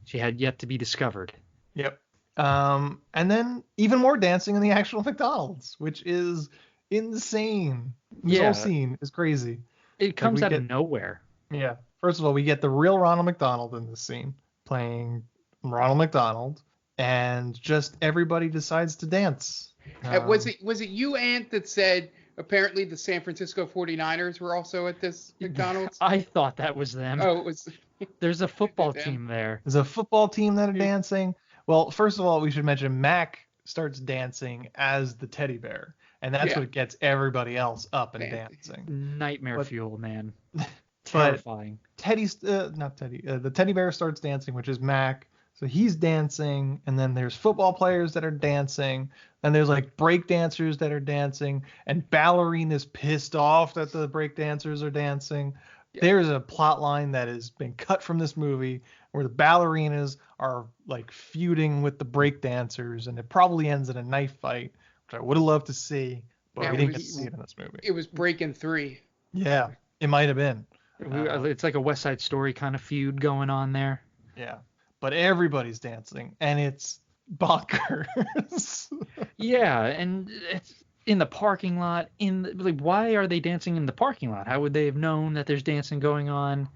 she had yet to be discovered. Yep. And then even more dancing in the actual McDonald's, which is insane. This whole scene is crazy. It comes out of nowhere. Yeah. First of all, we get the real Ronald McDonald in this scene playing Ronald McDonald, and just everybody decides to dance. Was it you, Ant, that said apparently the San Francisco 49ers were also at this McDonald's? I thought that was them. Oh, it was. There's a football team there. There's a football team that are dancing. Well, first of all, we should mention Mac starts dancing as the teddy bear, and that's what gets everybody else up and dancing. Nightmare fuel, man. Terrifying. The teddy bear starts dancing, which is Mac. So he's dancing, and then there's football players that are dancing, and there's like break dancers that are dancing, and ballerinas pissed off that the break dancers are dancing. Yeah. There's a plot line that has been cut from this movie where the ballerinas are like feuding with the break dancers, and it probably ends in a knife fight, which I would have loved to see, but we didn't get to see it in this movie. It was Breaking 3. Yeah, it might have been. It's like a West Side Story kind of feud going on there. Yeah. But everybody's dancing, and it's bonkers. Yeah, and it's in the parking lot. Why are they dancing in the parking lot? How would they have known that there's dancing going on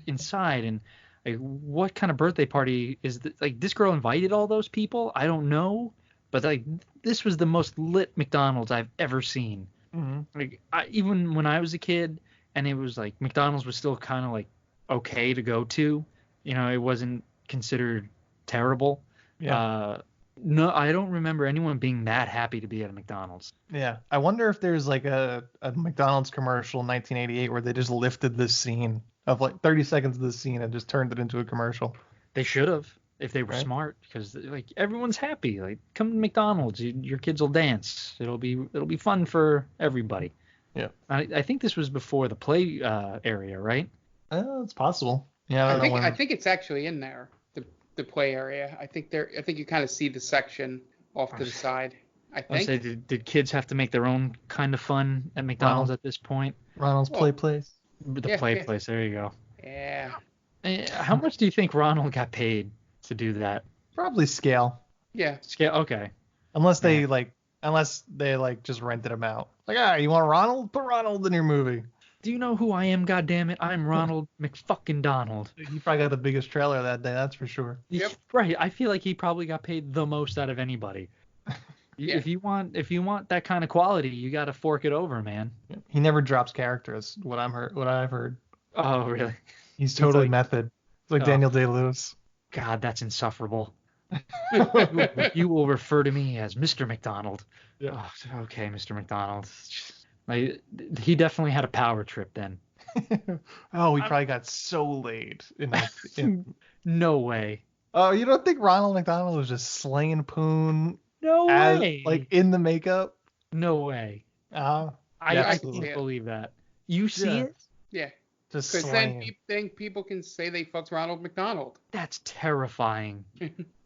inside? And like, what kind of birthday party is this? Like, this girl invited all those people? I don't know, but like, this was the most lit McDonald's I've ever seen. Mm-hmm. Like, even when I was a kid, and it was like McDonald's was still kind of like okay to go to. It wasn't considered terrible. Yeah. No, I don't remember anyone being that happy to be at a McDonald's. Yeah. I wonder if there's like a McDonald's commercial in 1988 where they just lifted this scene of like 30 seconds of this scene and just turned it into a commercial. They should have if they were Right. smart, because like everyone's happy. Like, come to McDonald's, your kids will dance. It'll be fun for everybody. Yeah. I think this was before the play area, right? It's possible. Yeah, I don't know when. I think it's actually in there, the play area. I think you kind of see the section off to the side. I I think. say, did kids have to make their own kind of fun at McDonald's Ronald. at this point? Ronald's Play Place. The Yeah, play yeah. place. There you go. Yeah. How much do you think Ronald got paid to do that? Probably scale. Yeah. Scale. Okay. Unless they just rented him out. Like, you want Ronald? Put Ronald in your movie. Do you know who I am? Goddammit! I'm Ronald McFucking Donald. He probably got the biggest trailer that day, that's for sure. Yep. Right. I feel like he probably got paid the most out of anybody. Yeah. If you want that kind of quality, you got to fork it over, man. He never drops characters. What I've heard. Oh, really? He's totally like- method. It's like Oh. Daniel Day-Lewis. God, that's insufferable. You will refer to me as Mr. McDonald. Yeah. Oh, okay, Mr. McDonald. Like, he definitely had a power trip then. Oh, he probably got so laid. No way. Oh, you don't think Ronald McDonald was just slaying poon No way. like in the makeup? No way. I I absolutely. can't believe that. You see Yeah. it? Yeah. Just Because slaying. then people can say they fucked Ronald McDonald. That's terrifying.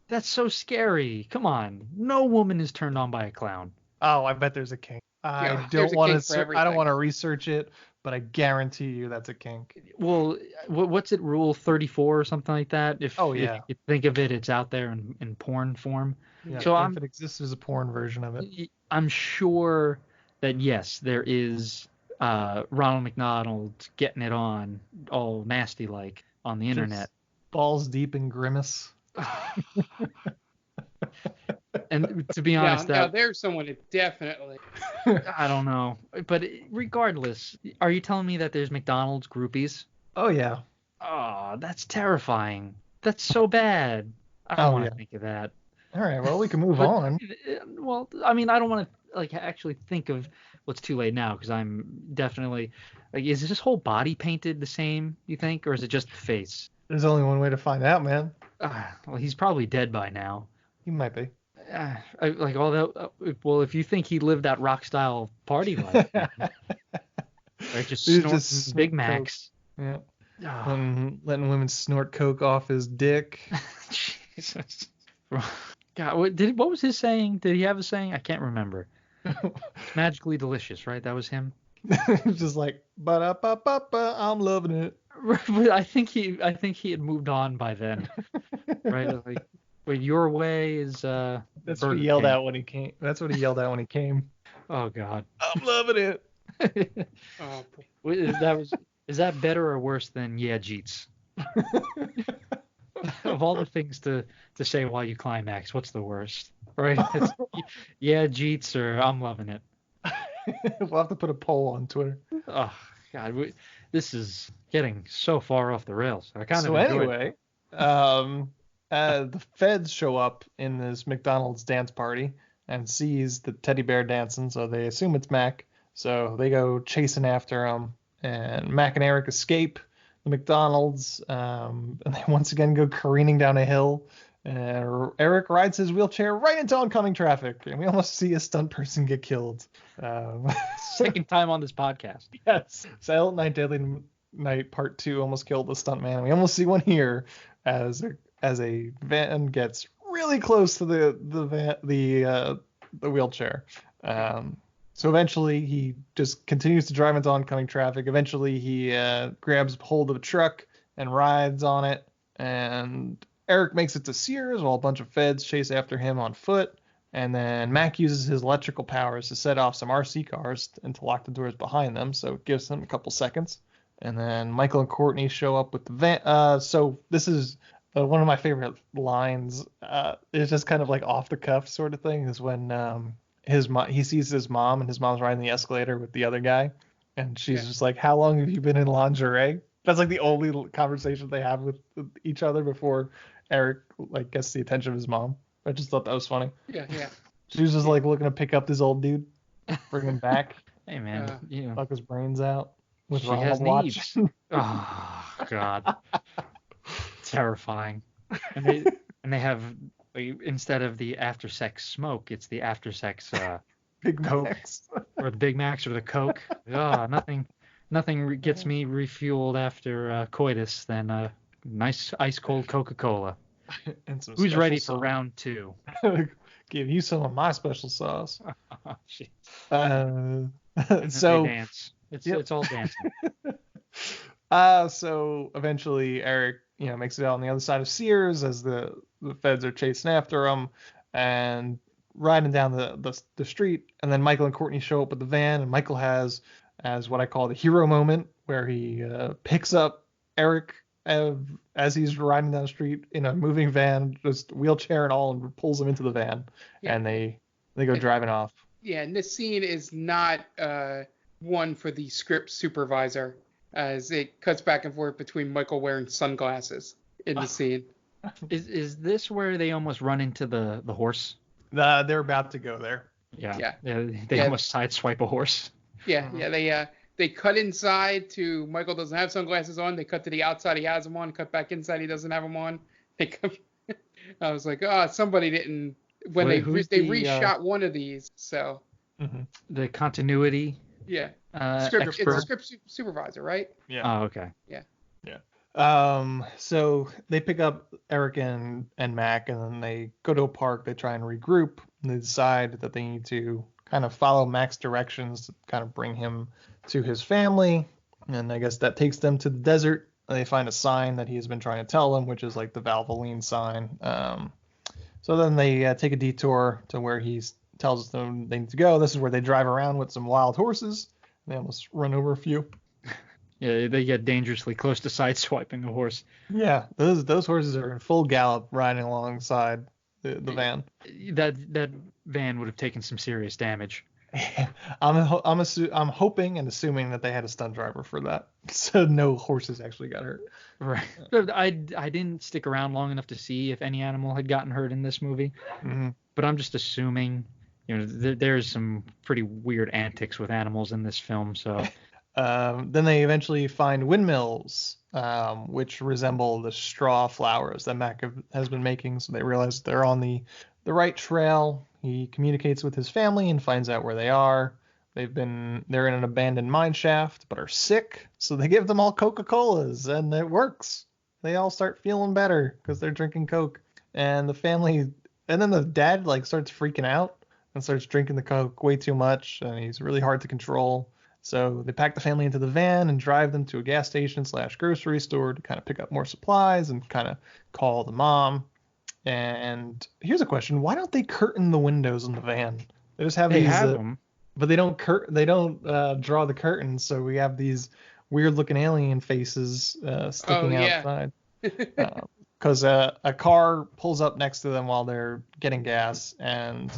That's so scary. Come on. No woman is turned on by a clown. Oh, I bet there's a kink. I Yeah, there's don't a want kink to. for I don't everything. want to research it, but I guarantee you that's a kink. Well, what's it? Rule 34 or something like that? If Oh, yeah. if you think of it, it's out there in porn form. Yeah, So if it exists as a porn version of it. I'm sure that yes, there is Ronald McDonald getting it on all nasty like on the internet. Balls deep in grimace. And to be honest, now there's someone that definitely. I don't know. But regardless, are you telling me that there's McDonald's groupies? Oh yeah. Oh, that's terrifying. That's so bad. I don't Oh, want to yeah. think of that. All right. Well, we can move But, on. Well, I mean, I don't want to like actually think of what's too late now, because I'm definitely like, is his whole body painted the same, you think, or is it just the face? There's only one way to find out, man. Well, he's probably dead by now. He might be. Like all that. Well, if you think he lived that rock style party life, man, right? Just He's snorting just Big snorting Macs. Yeah. Oh, Letting women snort coke off his dick. Jesus. God, what was his saying? Did he have a saying? I can't remember. Magically delicious, right? That was him. Just like, ba-da-ba-ba-ba, I'm loving it. But I think he had moved on by then, right? Like, wait, your way is That's what Burger he yelled King. out when he came. That's what he yelled out when he came. Oh God. I'm loving it. Oh, Wait, is that better or worse than yeah, Jeets? Of all the things to say while you climax, what's the worst? Right? It's, yeah, Jeets or I'm loving it. We'll have to put a poll on Twitter. Oh God, this is getting so far off the rails. I kind of So enjoy it. anyway, the feds show up in this McDonald's dance party and sees the teddy bear dancing, so they assume it's Mac. So they go chasing after him, and Mac and Eric escape the McDonald's, and they once again go careening down a hill. And Eric rides his wheelchair right into oncoming traffic, and we almost see a stunt person get killed. Second time on this podcast. Yes. Silent Night, Deadly Night Part 2 almost killed the stuntman. We almost see one here as a van gets really close to the wheelchair. So eventually he just continues to drive into oncoming traffic. Eventually he grabs hold of a truck and rides on it. And Eric makes it to Sears while a bunch of feds chase after him on foot. And then Mac uses his electrical powers to set off some RC cars and to lock the doors behind them. So it gives them a couple seconds. And then Michael and Courtney show up with the van. So this is one of my favorite lines. It's just kind of like off the cuff sort of thing. Is when he sees his mom, and his mom's riding the escalator with the other guy, and she's just like, "How long have you been in lingerie?" That's like the only conversation they have with each other before Eric like gets the attention of his mom. I just thought that was funny. Yeah, yeah. She was just like looking to pick up this old dude, bring him back, Hey man, fuck his brains out with she has Ronald needs. watching. Oh God, terrifying. And they have instead of the after sex smoke, it's the after sex Big Coke Macs. or the Big Macs or the Coke. Oh, nothing gets me refueled after coitus than a nice ice cold Coca-Cola. And some Who's special ready for sauce. round 2? Give you some of my special sauce. Shit. So They dance. Yep. It's all dancing. So eventually Eric, makes it out on the other side of Sears as the feds are chasing after him and riding down the street. And then Michael and Courtney show up with the van, and Michael has, as what I call the hero moment, where he picks up Eric as he's riding down the street in a moving van, just wheelchair and all, and pulls him into the van. Yeah. And they go driving off. Yeah, and this scene is not one for the script supervisor, as it cuts back and forth between Michael wearing sunglasses in the scene. Is this where they almost run into the horse? They're about to go there. Yeah. They almost sideswipe a horse. Yeah, they cut inside to Michael doesn't have sunglasses on. They cut to the outside, he has them on. Cut back inside, he doesn't have them on. I was like, somebody didn't. When they reshot one of these, so. Mm-hmm. The continuity. Yeah. Expert. It's a script supervisor, right? Yeah. Oh, okay. Yeah. So they pick up Eric and Mac, and then they go to a park. They try and regroup, and they decide that they need to kind of follow Mac's directions to kind of bring him to his family. And I guess that takes them to the desert. They find a sign that he has been trying to tell them, which is like the Valvoline sign. So then they take a detour to where he tells them they need to go. This is where they drive around with some wild horses. They almost run over a few. Yeah, they get dangerously close to sideswiping a horse. Yeah, those horses are in full gallop riding alongside the van. That van would have taken some serious damage. I'm hoping and assuming that they had a stunt driver for that, so no horses actually got hurt. Right. I didn't stick around long enough to see if any animal had gotten hurt in this movie, but I'm just assuming, there's some pretty weird antics with animals in this film. So then they eventually find windmills, which resemble the straw flowers that Mac has been making. So they realize they're on the right trail. He communicates with his family and finds out where they are. They're in an abandoned mine shaft, but are sick. So they give them all Coca-Colas, and it works. They all start feeling better because they're drinking Coke. And the family, and then the dad starts freaking out and starts drinking the Coke way too much, and he's really hard to control. So they pack the family into the van and drive them to a gas station / grocery store to kind of pick up more supplies and kind of call the mom. And here's a question: why don't they curtain the windows in the van? They just have them, but they don't draw the curtains, so we have these weird-looking alien faces sticking outside. Because a car pulls up next to them while they're getting gas, and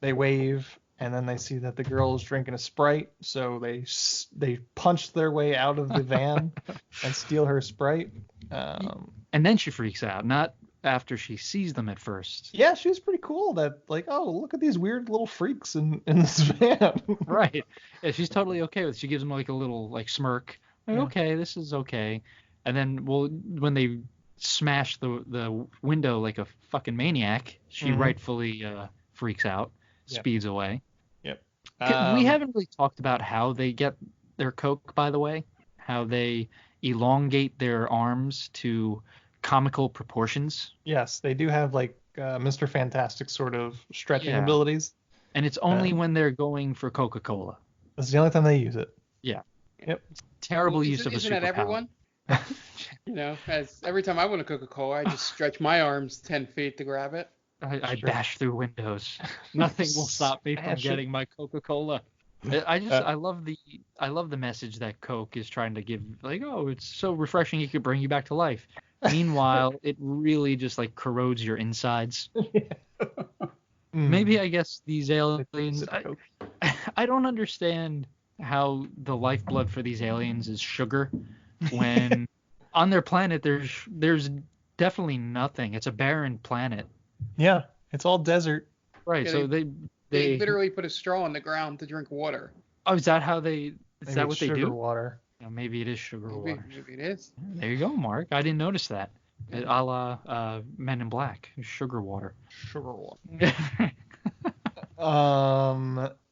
they wave, and then they see that the girl is drinking a Sprite, so they punch their way out of the van and steal her Sprite. And then she freaks out, not after she sees them at first. Yeah, she was pretty cool. That look at these weird little freaks in this van. Right. Yeah, she's totally okay with it. She gives them a little smirk. Okay, this is okay. And then when they smash the window like a fucking maniac, she rightfully freaks out, speeds away. Yep. We haven't really talked about how they get their Coke, by the way. How they elongate their arms to comical proportions. Yes, they do have Mr. Fantastic sort of stretching abilities. And it's only when they're going for Coca-Cola. That's the only time they use it. Yeah. Yep. Terrible use of a superpower. Isn't that everyone? As every time I want a Coca-Cola, I just stretch my arms 10 feet to grab it. I bash through windows. Nothing will stop me from getting my Coca-Cola. I love the message that Coke is trying to give. It's so refreshing, it could bring you back to life. Meanwhile, it really just corrodes your insides. Maybe I guess these aliens. I don't understand how the lifeblood for these aliens is sugar, when on their planet there's definitely nothing. It's a barren planet. Yeah, It's all desert. Right. Yeah, so they literally put a straw in the ground to drink water. Oh, is that how they? Is Maybe that it's what they sugar do? water. Yeah, maybe it is sugar water. Maybe it is. There you go, Mark. I didn't notice that. A la Men in Black, sugar water. Sugar water.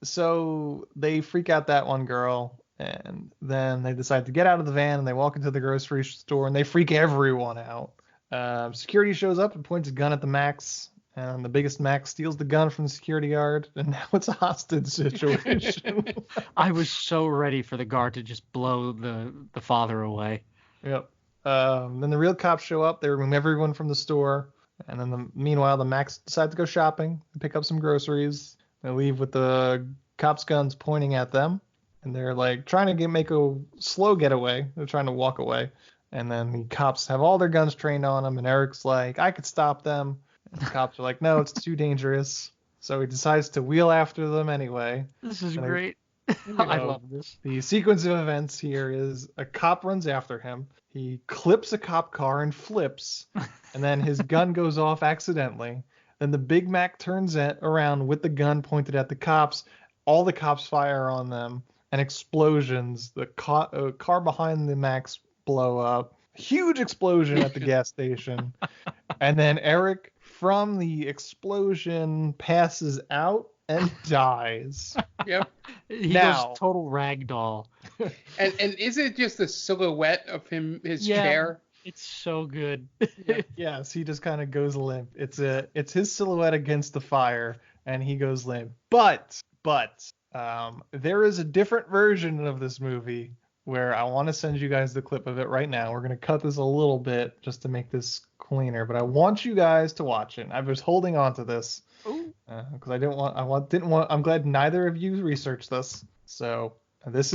So they freak out that one girl, and then they decide to get out of the van, and they walk into the grocery store, and they freak everyone out. Security shows up and points a gun at the Max, and the biggest Max steals the gun from the security guard, and now it's a hostage situation. I was so ready for the guard to just blow the father away. Yep. Then the real cops show up. They remove everyone from the store. And then meanwhile, the Max decide to go shopping, pick up some groceries. They leave with the cops' guns pointing at them. And they're like trying to make a slow getaway. They're trying to walk away. And then the cops have all their guns trained on them. And Eric's like, I could stop them. And the cops are like, no, it's too dangerous. So he decides to wheel after them anyway. This is And great. I love this. The sequence of events here is a cop runs after him. He clips a cop car and flips, and then his gun goes off accidentally. Then the Big Mac turns around with the gun pointed at the cops. All the cops fire on them, and explosions. The car behind the Max blow up. Huge explosion at the gas station. And then Eric, from the explosion, passes out and dies. Yep. He goes total ragdoll. And is it just a silhouette of his chair? It's so good. Yes, he just kind of goes limp. It's his silhouette against the fire, and he goes limp. But there is a different version of this movie where I want to send you guys the clip of it right now. We're gonna cut this a little bit just to make this cleaner, but I want you guys to watch it. I was holding on to this because I didn't want. I'm glad neither of you researched this. So this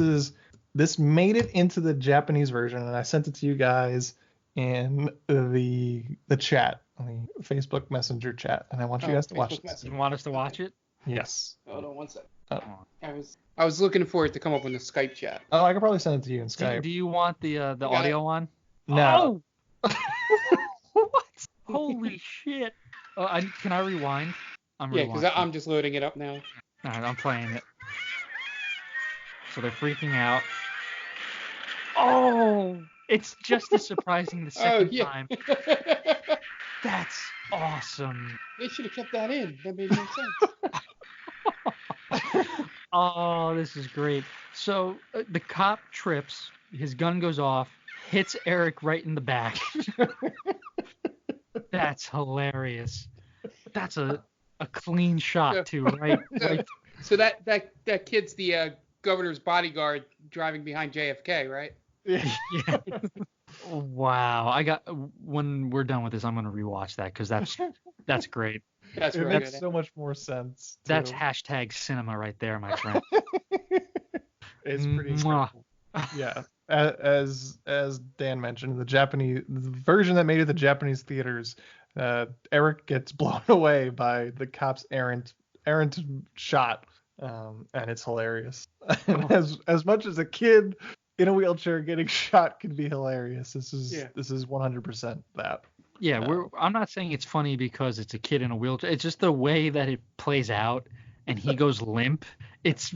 made it into the Japanese version, and I sent it to you guys in the chat, the Facebook Messenger chat, and I want you guys to watch it. You want us to watch it? Yes. Hold on one second. Oh. I was looking for it to come up in the Skype chat. Oh, I could probably send it to you in Skype. Do you want the audio one? No. Oh! What? Holy shit! Can I rewind? Yeah, because I'm just loading it up now. All right, I'm playing it. So they're freaking out. Oh! It's just as surprising the second time. That's awesome. They should have kept that in. That made no sense. Oh, this is great. So the cop trips, his gun goes off, hits Eric right in the back. That's hilarious. That's a clean shot too, right? So that kid's the governor's bodyguard driving behind JFK, right? Yeah. Wow. When we're done with this, I'm gonna rewatch that because that's great. That's it really makes good. so much more sense. That's too. hashtag cinema right there, my friend. It's pretty incredible. Yeah. As Dan mentioned, the version that made it to Japanese theaters, Eric gets blown away by the cop's errant shot, and it's hilarious. And as much as a kid in a wheelchair getting shot can be hilarious, this is 100% that. Yeah, I'm not saying it's funny because it's a kid in a wheelchair. It's just the way that it plays out, and he goes limp. It's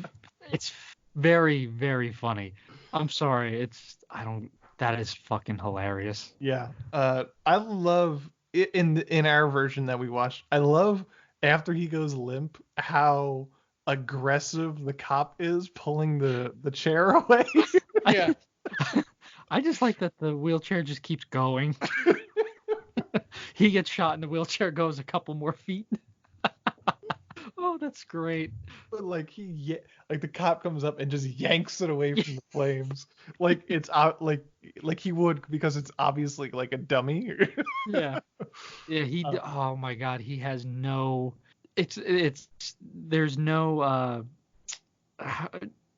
very, very funny. I'm sorry. That is fucking hilarious. Yeah. I love in our version that we watched. I love after he goes limp how aggressive the cop is pulling the chair away. Yeah. I just like that the wheelchair just keeps going. He gets shot and the wheelchair goes a couple more feet. Oh, that's great. But like the cop comes up and just yanks it away from the flames. Like it's like he would because it's obviously like a dummy. Yeah. Yeah, oh my god, he has no there's no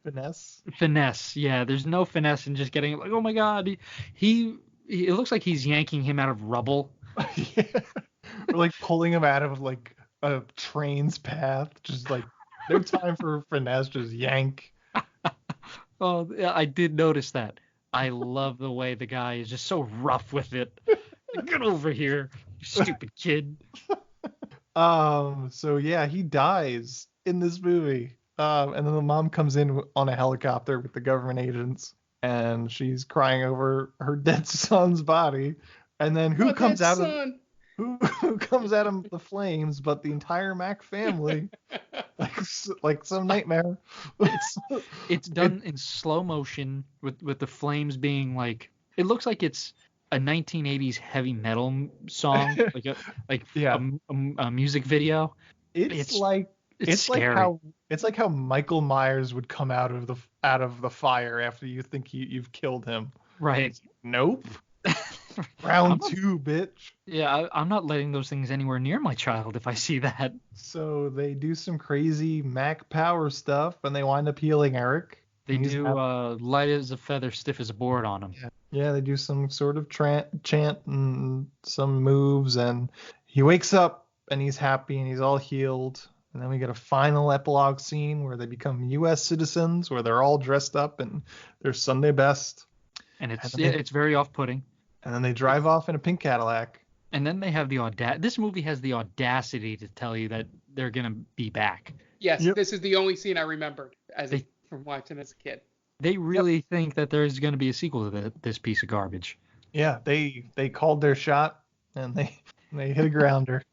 finesse. Yeah, there's no finesse in just getting like, oh my god, he it looks like he's yanking him out of rubble. Yeah. Or like pulling him out of like a train's path, just like no time for finesse, just yank. Oh, yeah, I did notice that. I love the way the guy is just so rough with it. Get over here, you stupid kid. So yeah, he dies in this movie. And then the mom comes in on a helicopter with the government agents, and she's crying over her dead son's body. And then who comes out of who comes out of the flames but the entire Mac family, like some nightmare. It's done in slow motion with the flames being like, it looks like it's a 1980s heavy metal song, a music video. It's like scary. it's like how Michael Myers would come out of the fire after you think you've killed him. Right. Nope. Round 2, bitch. Yeah, I'm not letting those things anywhere near my child if I see that. So they do some crazy Mac power stuff, and they wind up healing Eric. They do light as a feather, stiff as a board on him. Yeah, they do some sort of chant and some moves, and he wakes up and he's happy and he's all healed. And then we get a final epilogue scene where they become U.S. citizens, where they're all dressed up in their Sunday best. And it's very off-putting. And then they drive off in a pink Cadillac. And then they have this movie has the audacity to tell you that they're going to be back. Yes, This is the only scene I remembered from watching as a kid. They really think that there's going to be a sequel to this piece of garbage. Yeah, they called their shot, and they hit a grounder.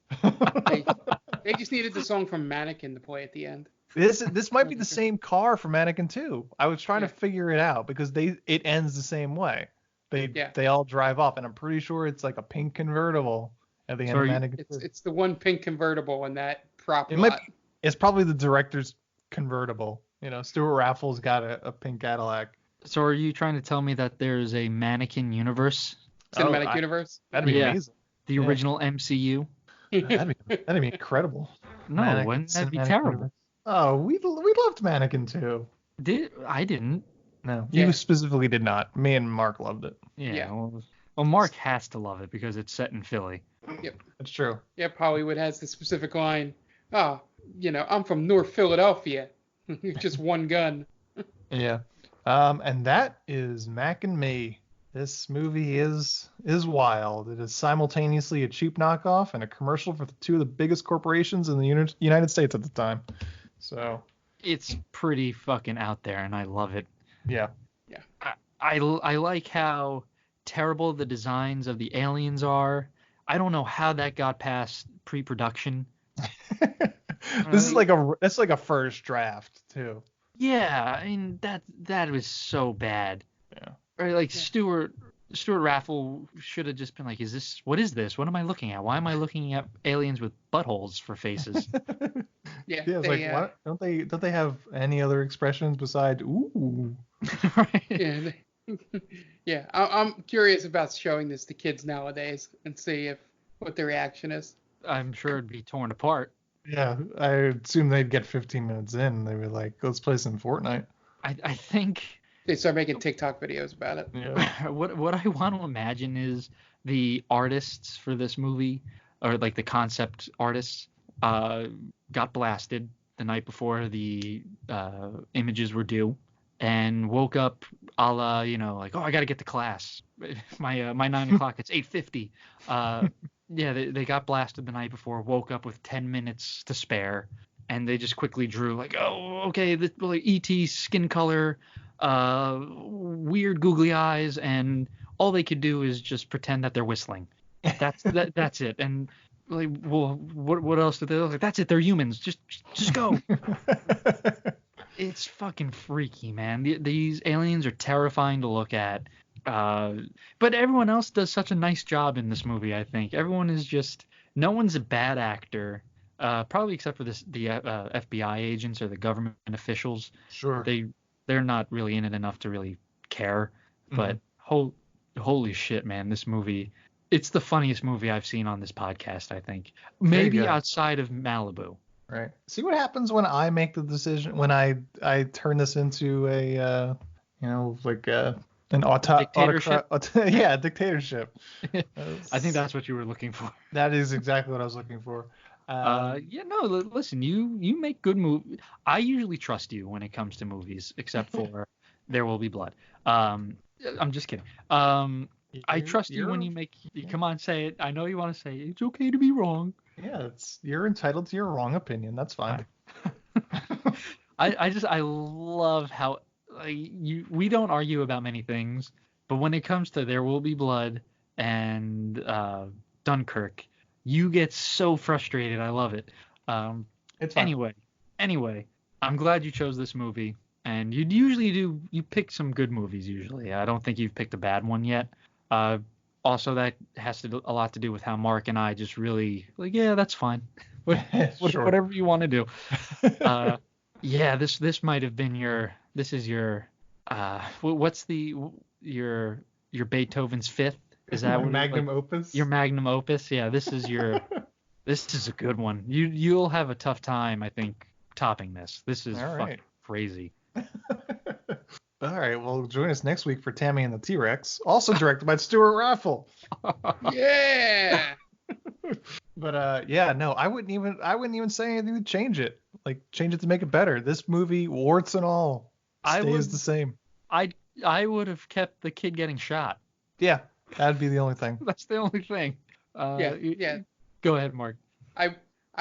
They just needed the song from Mannequin to play at the end. This might be the same car from Mannequin 2. I was trying to figure it out because it ends the same way. They all drive off, and I'm pretty sure it's like a pink convertible at the end of Mannequin 2. It's the one pink convertible in that prop lot. It's probably the director's convertible. Stuart Raffles got a pink Cadillac. So are you trying to tell me that there's a Mannequin universe? Cinematic universe? That'd be amazing. The original MCU? That'd be incredible. No, wouldn't that be terrible? Universe. Oh, we loved Mannequin 2. I didn't. No, you specifically did not. Me and Mark loved it. Yeah. Well, Mark has to love it because it's set in Philly. Yep. That's true. Yep, Hollywood has the specific line, I'm from North Philadelphia. Just one gun. Yeah. And that is Mac and Me. This movie is wild. It is simultaneously a cheap knockoff and a commercial for two of the biggest corporations in the United States at the time. So it's pretty fucking out there, and I love it. Yeah. Yeah. I like how terrible the designs of the aliens are. I don't know how that got past pre-production. That's like a first draft too. Yeah, I mean that was so bad. Yeah. Right, like Stuart Raffle should have just been like, what is this? What am I looking at? Why am I looking at aliens with buttholes for faces? Yeah. It's like what? Don't they have any other expressions besides ooh? Right. Yeah. I'm curious about showing this to kids nowadays and see what their reaction is. I'm sure it'd be torn apart. Yeah, I assume they'd get 15 minutes in and they'd be like, let's play some Fortnite. I think they start making TikTok videos about it. Yeah. What I want to imagine is the artists for this movie, or like the concept artists, got blasted the night before the images were due, and woke up a la, like, oh, I got to get to class. My 9 o'clock, it's 8:50. Yeah, they got blasted the night before, woke up with 10 minutes to spare, and they just quickly drew like, oh, okay, the like, E.T. skin color, weird googly eyes, and all they could do is just pretend that they're whistling. That's it. And like, well, what else do they look like? That's it. They're humans. Just go. It's fucking freaky, man. These aliens are terrifying to look at. But everyone else does such a nice job in this movie, I think. Everyone is just, no one's a bad actor, probably except for the FBI agents or the government officials. Sure. They're not really in it enough to really care. But holy shit, man, this movie, it's the funniest movie I've seen on this podcast, I think. Maybe outside of Malibu. Right. See what happens when I make the decision, when I turn this into a, an dictatorship. Dictatorship. I think that's what you were looking for. That is exactly what I was looking for. Listen, you make good movies. I usually trust you when it comes to movies, except for There Will Be Blood. I'm just kidding. I trust you when you make. Come on, say it. I know you want to say it. It's okay to be wrong. Yeah, you're entitled to your wrong opinion. That's fine. I love how we don't argue about many things, but when it comes to There Will Be Blood and Dunkirk, you get so frustrated. I love it. It's fine. Anyway, I'm glad you chose this movie, and you pick some good movies usually. I don't think you've picked a bad one yet. Also, that has a lot to do with how Mark and I just really yeah, that's fine. Sure. Whatever you want to do. Yeah, this might have been your what's your Beethoven's Fifth? Is that what magnum opus? Your magnum opus? Yeah, this is a good one. You'll have a tough time, I think, topping this. This is fucking crazy. All right, well, join us next week for Tammy and the T-Rex, also directed by Stuart Raffle. Yeah. But I wouldn't even say anything to change it. Like, change it to make it better. This movie, warts and all, stays the same. I would have kept the kid getting shot. Yeah, that'd be the only thing. That's the only thing. Yeah. Go ahead, Mark. I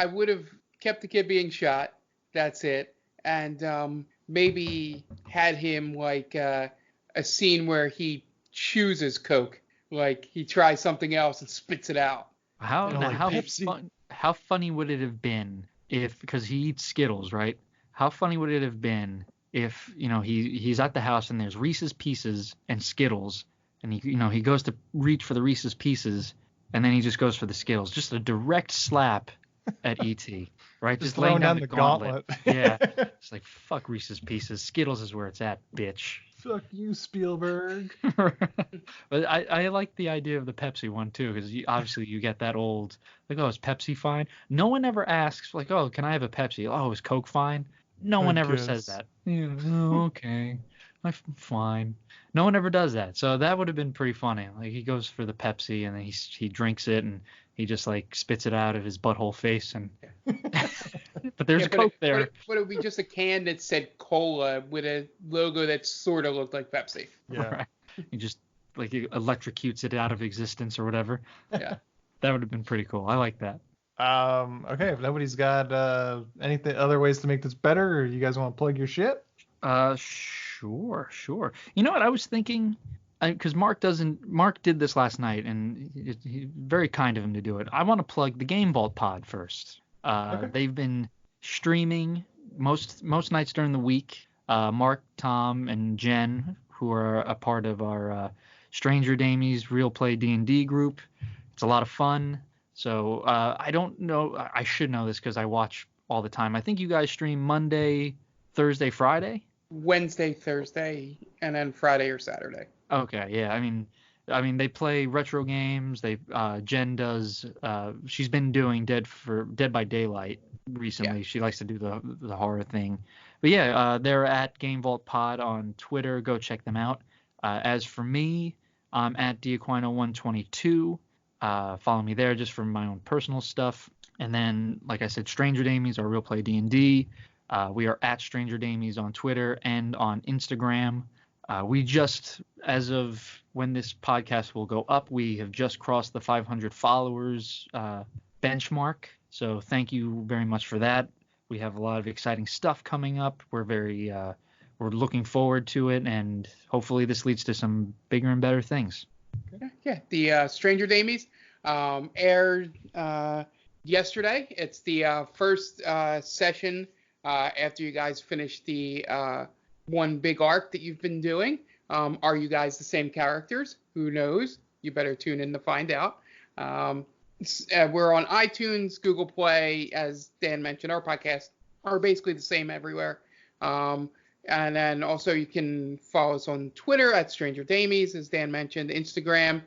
would have kept the kid being shot. That's it. And maybe had him like a scene where he chooses Coke, like he tries something else and spits it out. How funny would it have been if, because he eats Skittles, right? How funny would it have been if he's at the house and there's Reese's Pieces and Skittles, and he goes to reach for the Reese's Pieces and then he just goes for the Skittles, just a direct slap at E.T. Right? Just laying down the gauntlet. Yeah. It's like, fuck Reese's Pieces. Skittles is where it's at, bitch. Fuck you, Spielberg. But I like the idea of the Pepsi one, too, because obviously you get that old, like, oh, is Pepsi fine? No one ever asks, like, oh, can I have a Pepsi? Oh, is Coke fine? No one ever says that. Yeah, oh, okay. I'm fine. No one ever does that. So that would have been pretty funny. Like, he goes for the Pepsi and then he drinks it and he just like spits it out of his butthole face, and but there's Coke there. But it would be just a can that said cola with a logo that sort of looked like Pepsi. Yeah. Right. He just like electrocutes it out of existence or whatever. Yeah. That would have been pretty cool. I like that. Okay, if nobody's got anything other ways to make this better, or you guys want to plug your shit? Sure. You know what I was thinking? Because Mark did this last night, and he's very kind of him to do it. I want to plug the Game Vault Pod first. Okay. They've been streaming most nights during the week. Mark, Tom, and Jen, who are a part of our Stranger Damies Real Play D&D group. It's a lot of fun. So I don't know. I should know this because I watch all the time. I think you guys stream Monday, Thursday, Friday? Wednesday, Thursday, and then Friday or Saturday. Okay, yeah. I mean, they play retro games. Jen does. She's been doing Dead by Daylight recently. Yeah. She likes to do the horror thing. But yeah, they're at Game Vault Pod on Twitter. Go check them out. As for me, I'm at Diaquino122. Follow me there just for my own personal stuff. And then, like I said, Stranger Damies, our Real Play D&D. We are at Stranger Damies on Twitter and on Instagram. We just, as of when this podcast will go up, we have just crossed the 500 followers benchmark. So thank you very much for that. We have a lot of exciting stuff coming up. We're looking forward to it, and hopefully this leads to some bigger and better things. Yeah, the Stranger Damies aired yesterday. It's the first session after you guys finished the one big arc that you've been doing. Are you guys the same characters? Who knows? You better tune in to find out. We're on iTunes, Google Play, as Dan mentioned. Our podcasts are basically the same everywhere. And then also you can follow us on Twitter at Stranger Damies, as Dan mentioned, Instagram,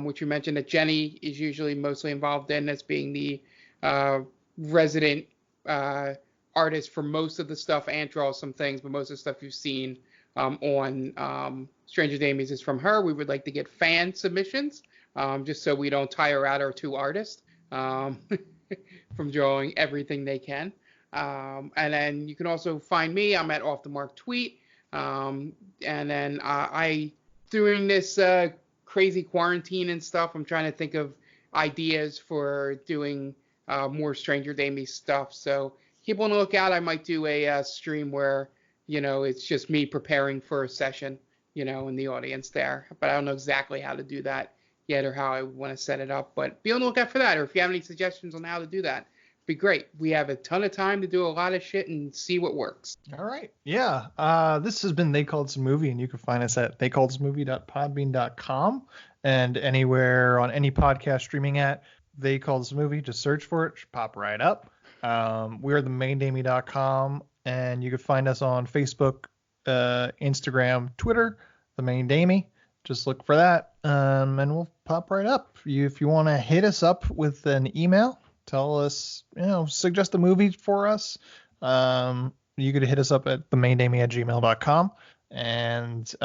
which you mentioned that Jenny is usually mostly involved in as being the resident artist for most of the stuff and draws some things, but most of the stuff you've seen on Stranger Damies is from her. We would like to get fan submissions, just so we don't tire out our two artists from drawing everything they can. And then you can also find me. I'm at Off the Mark Tweet. And then I during this crazy quarantine and stuff, I'm trying to think of ideas for doing more Stranger Damies stuff. So keep on the lookout. I might do a stream where, it's just me preparing for a session, in the audience there. But I don't know exactly how to do that yet or how I want to set it up. But be on the lookout for that. Or if you have any suggestions on how to do that, be great. We have a ton of time to do a lot of shit and see what works. All right. Yeah. This has been They Called Us a Movie, and you can find us at theycalledusmovie.podbean.com and anywhere on any podcast streaming app. They Called Us a Movie. Just search for it. Should pop right up. We're themaindamie.com, and you can find us on Facebook, Instagram, Twitter, The Main Damie. Just look for that, and we'll pop right up. If you want to hit us up with an email, tell us, suggest a movie for us. You could hit us up at themaindamie@gmail.com. And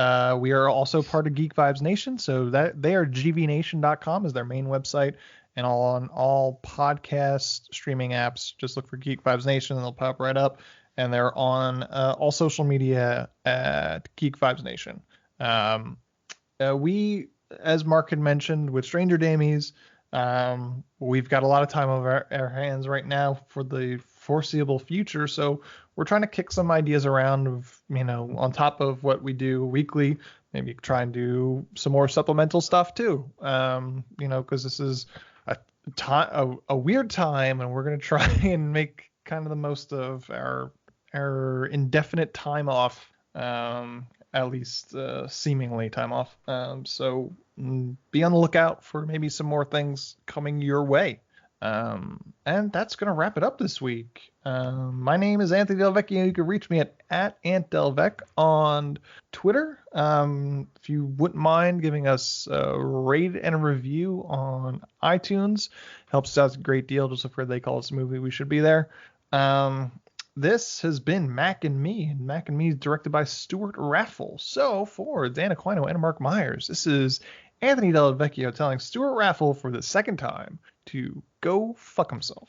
we are also part of Geek Vibes Nation. So that they are gvnation.com is their main website. And on all podcast streaming apps, just look for Geek Vibes Nation and they'll pop right up. And they're on all social media at Geek Vibes Nation. We, as Mark had mentioned, with Stranger Damies, we've got a lot of time on our hands right now for the foreseeable future. So we're trying to kick some ideas around of, on top of what we do weekly, maybe try and do some more supplemental stuff too. Because this is a weird time, and we're going to try and make kind of the most of our indefinite time off, at least seemingly time off. So be on the lookout for maybe some more things coming your way. And that's going to wrap it up this week. My name is Anthony Del Vecchio. You can reach me at AntDelVec on Twitter. If you wouldn't mind giving us a rate and a review on iTunes, helps us out a great deal. Just look for They Call Us a Movie. We should be there. This has been Mac and Me, and Mac and Me is directed by Stuart Raffle. So for Dan Aquino and Mark Myers, this is Anthony Del Vecchio telling Stuart Raffle for the second time to go fuck himself.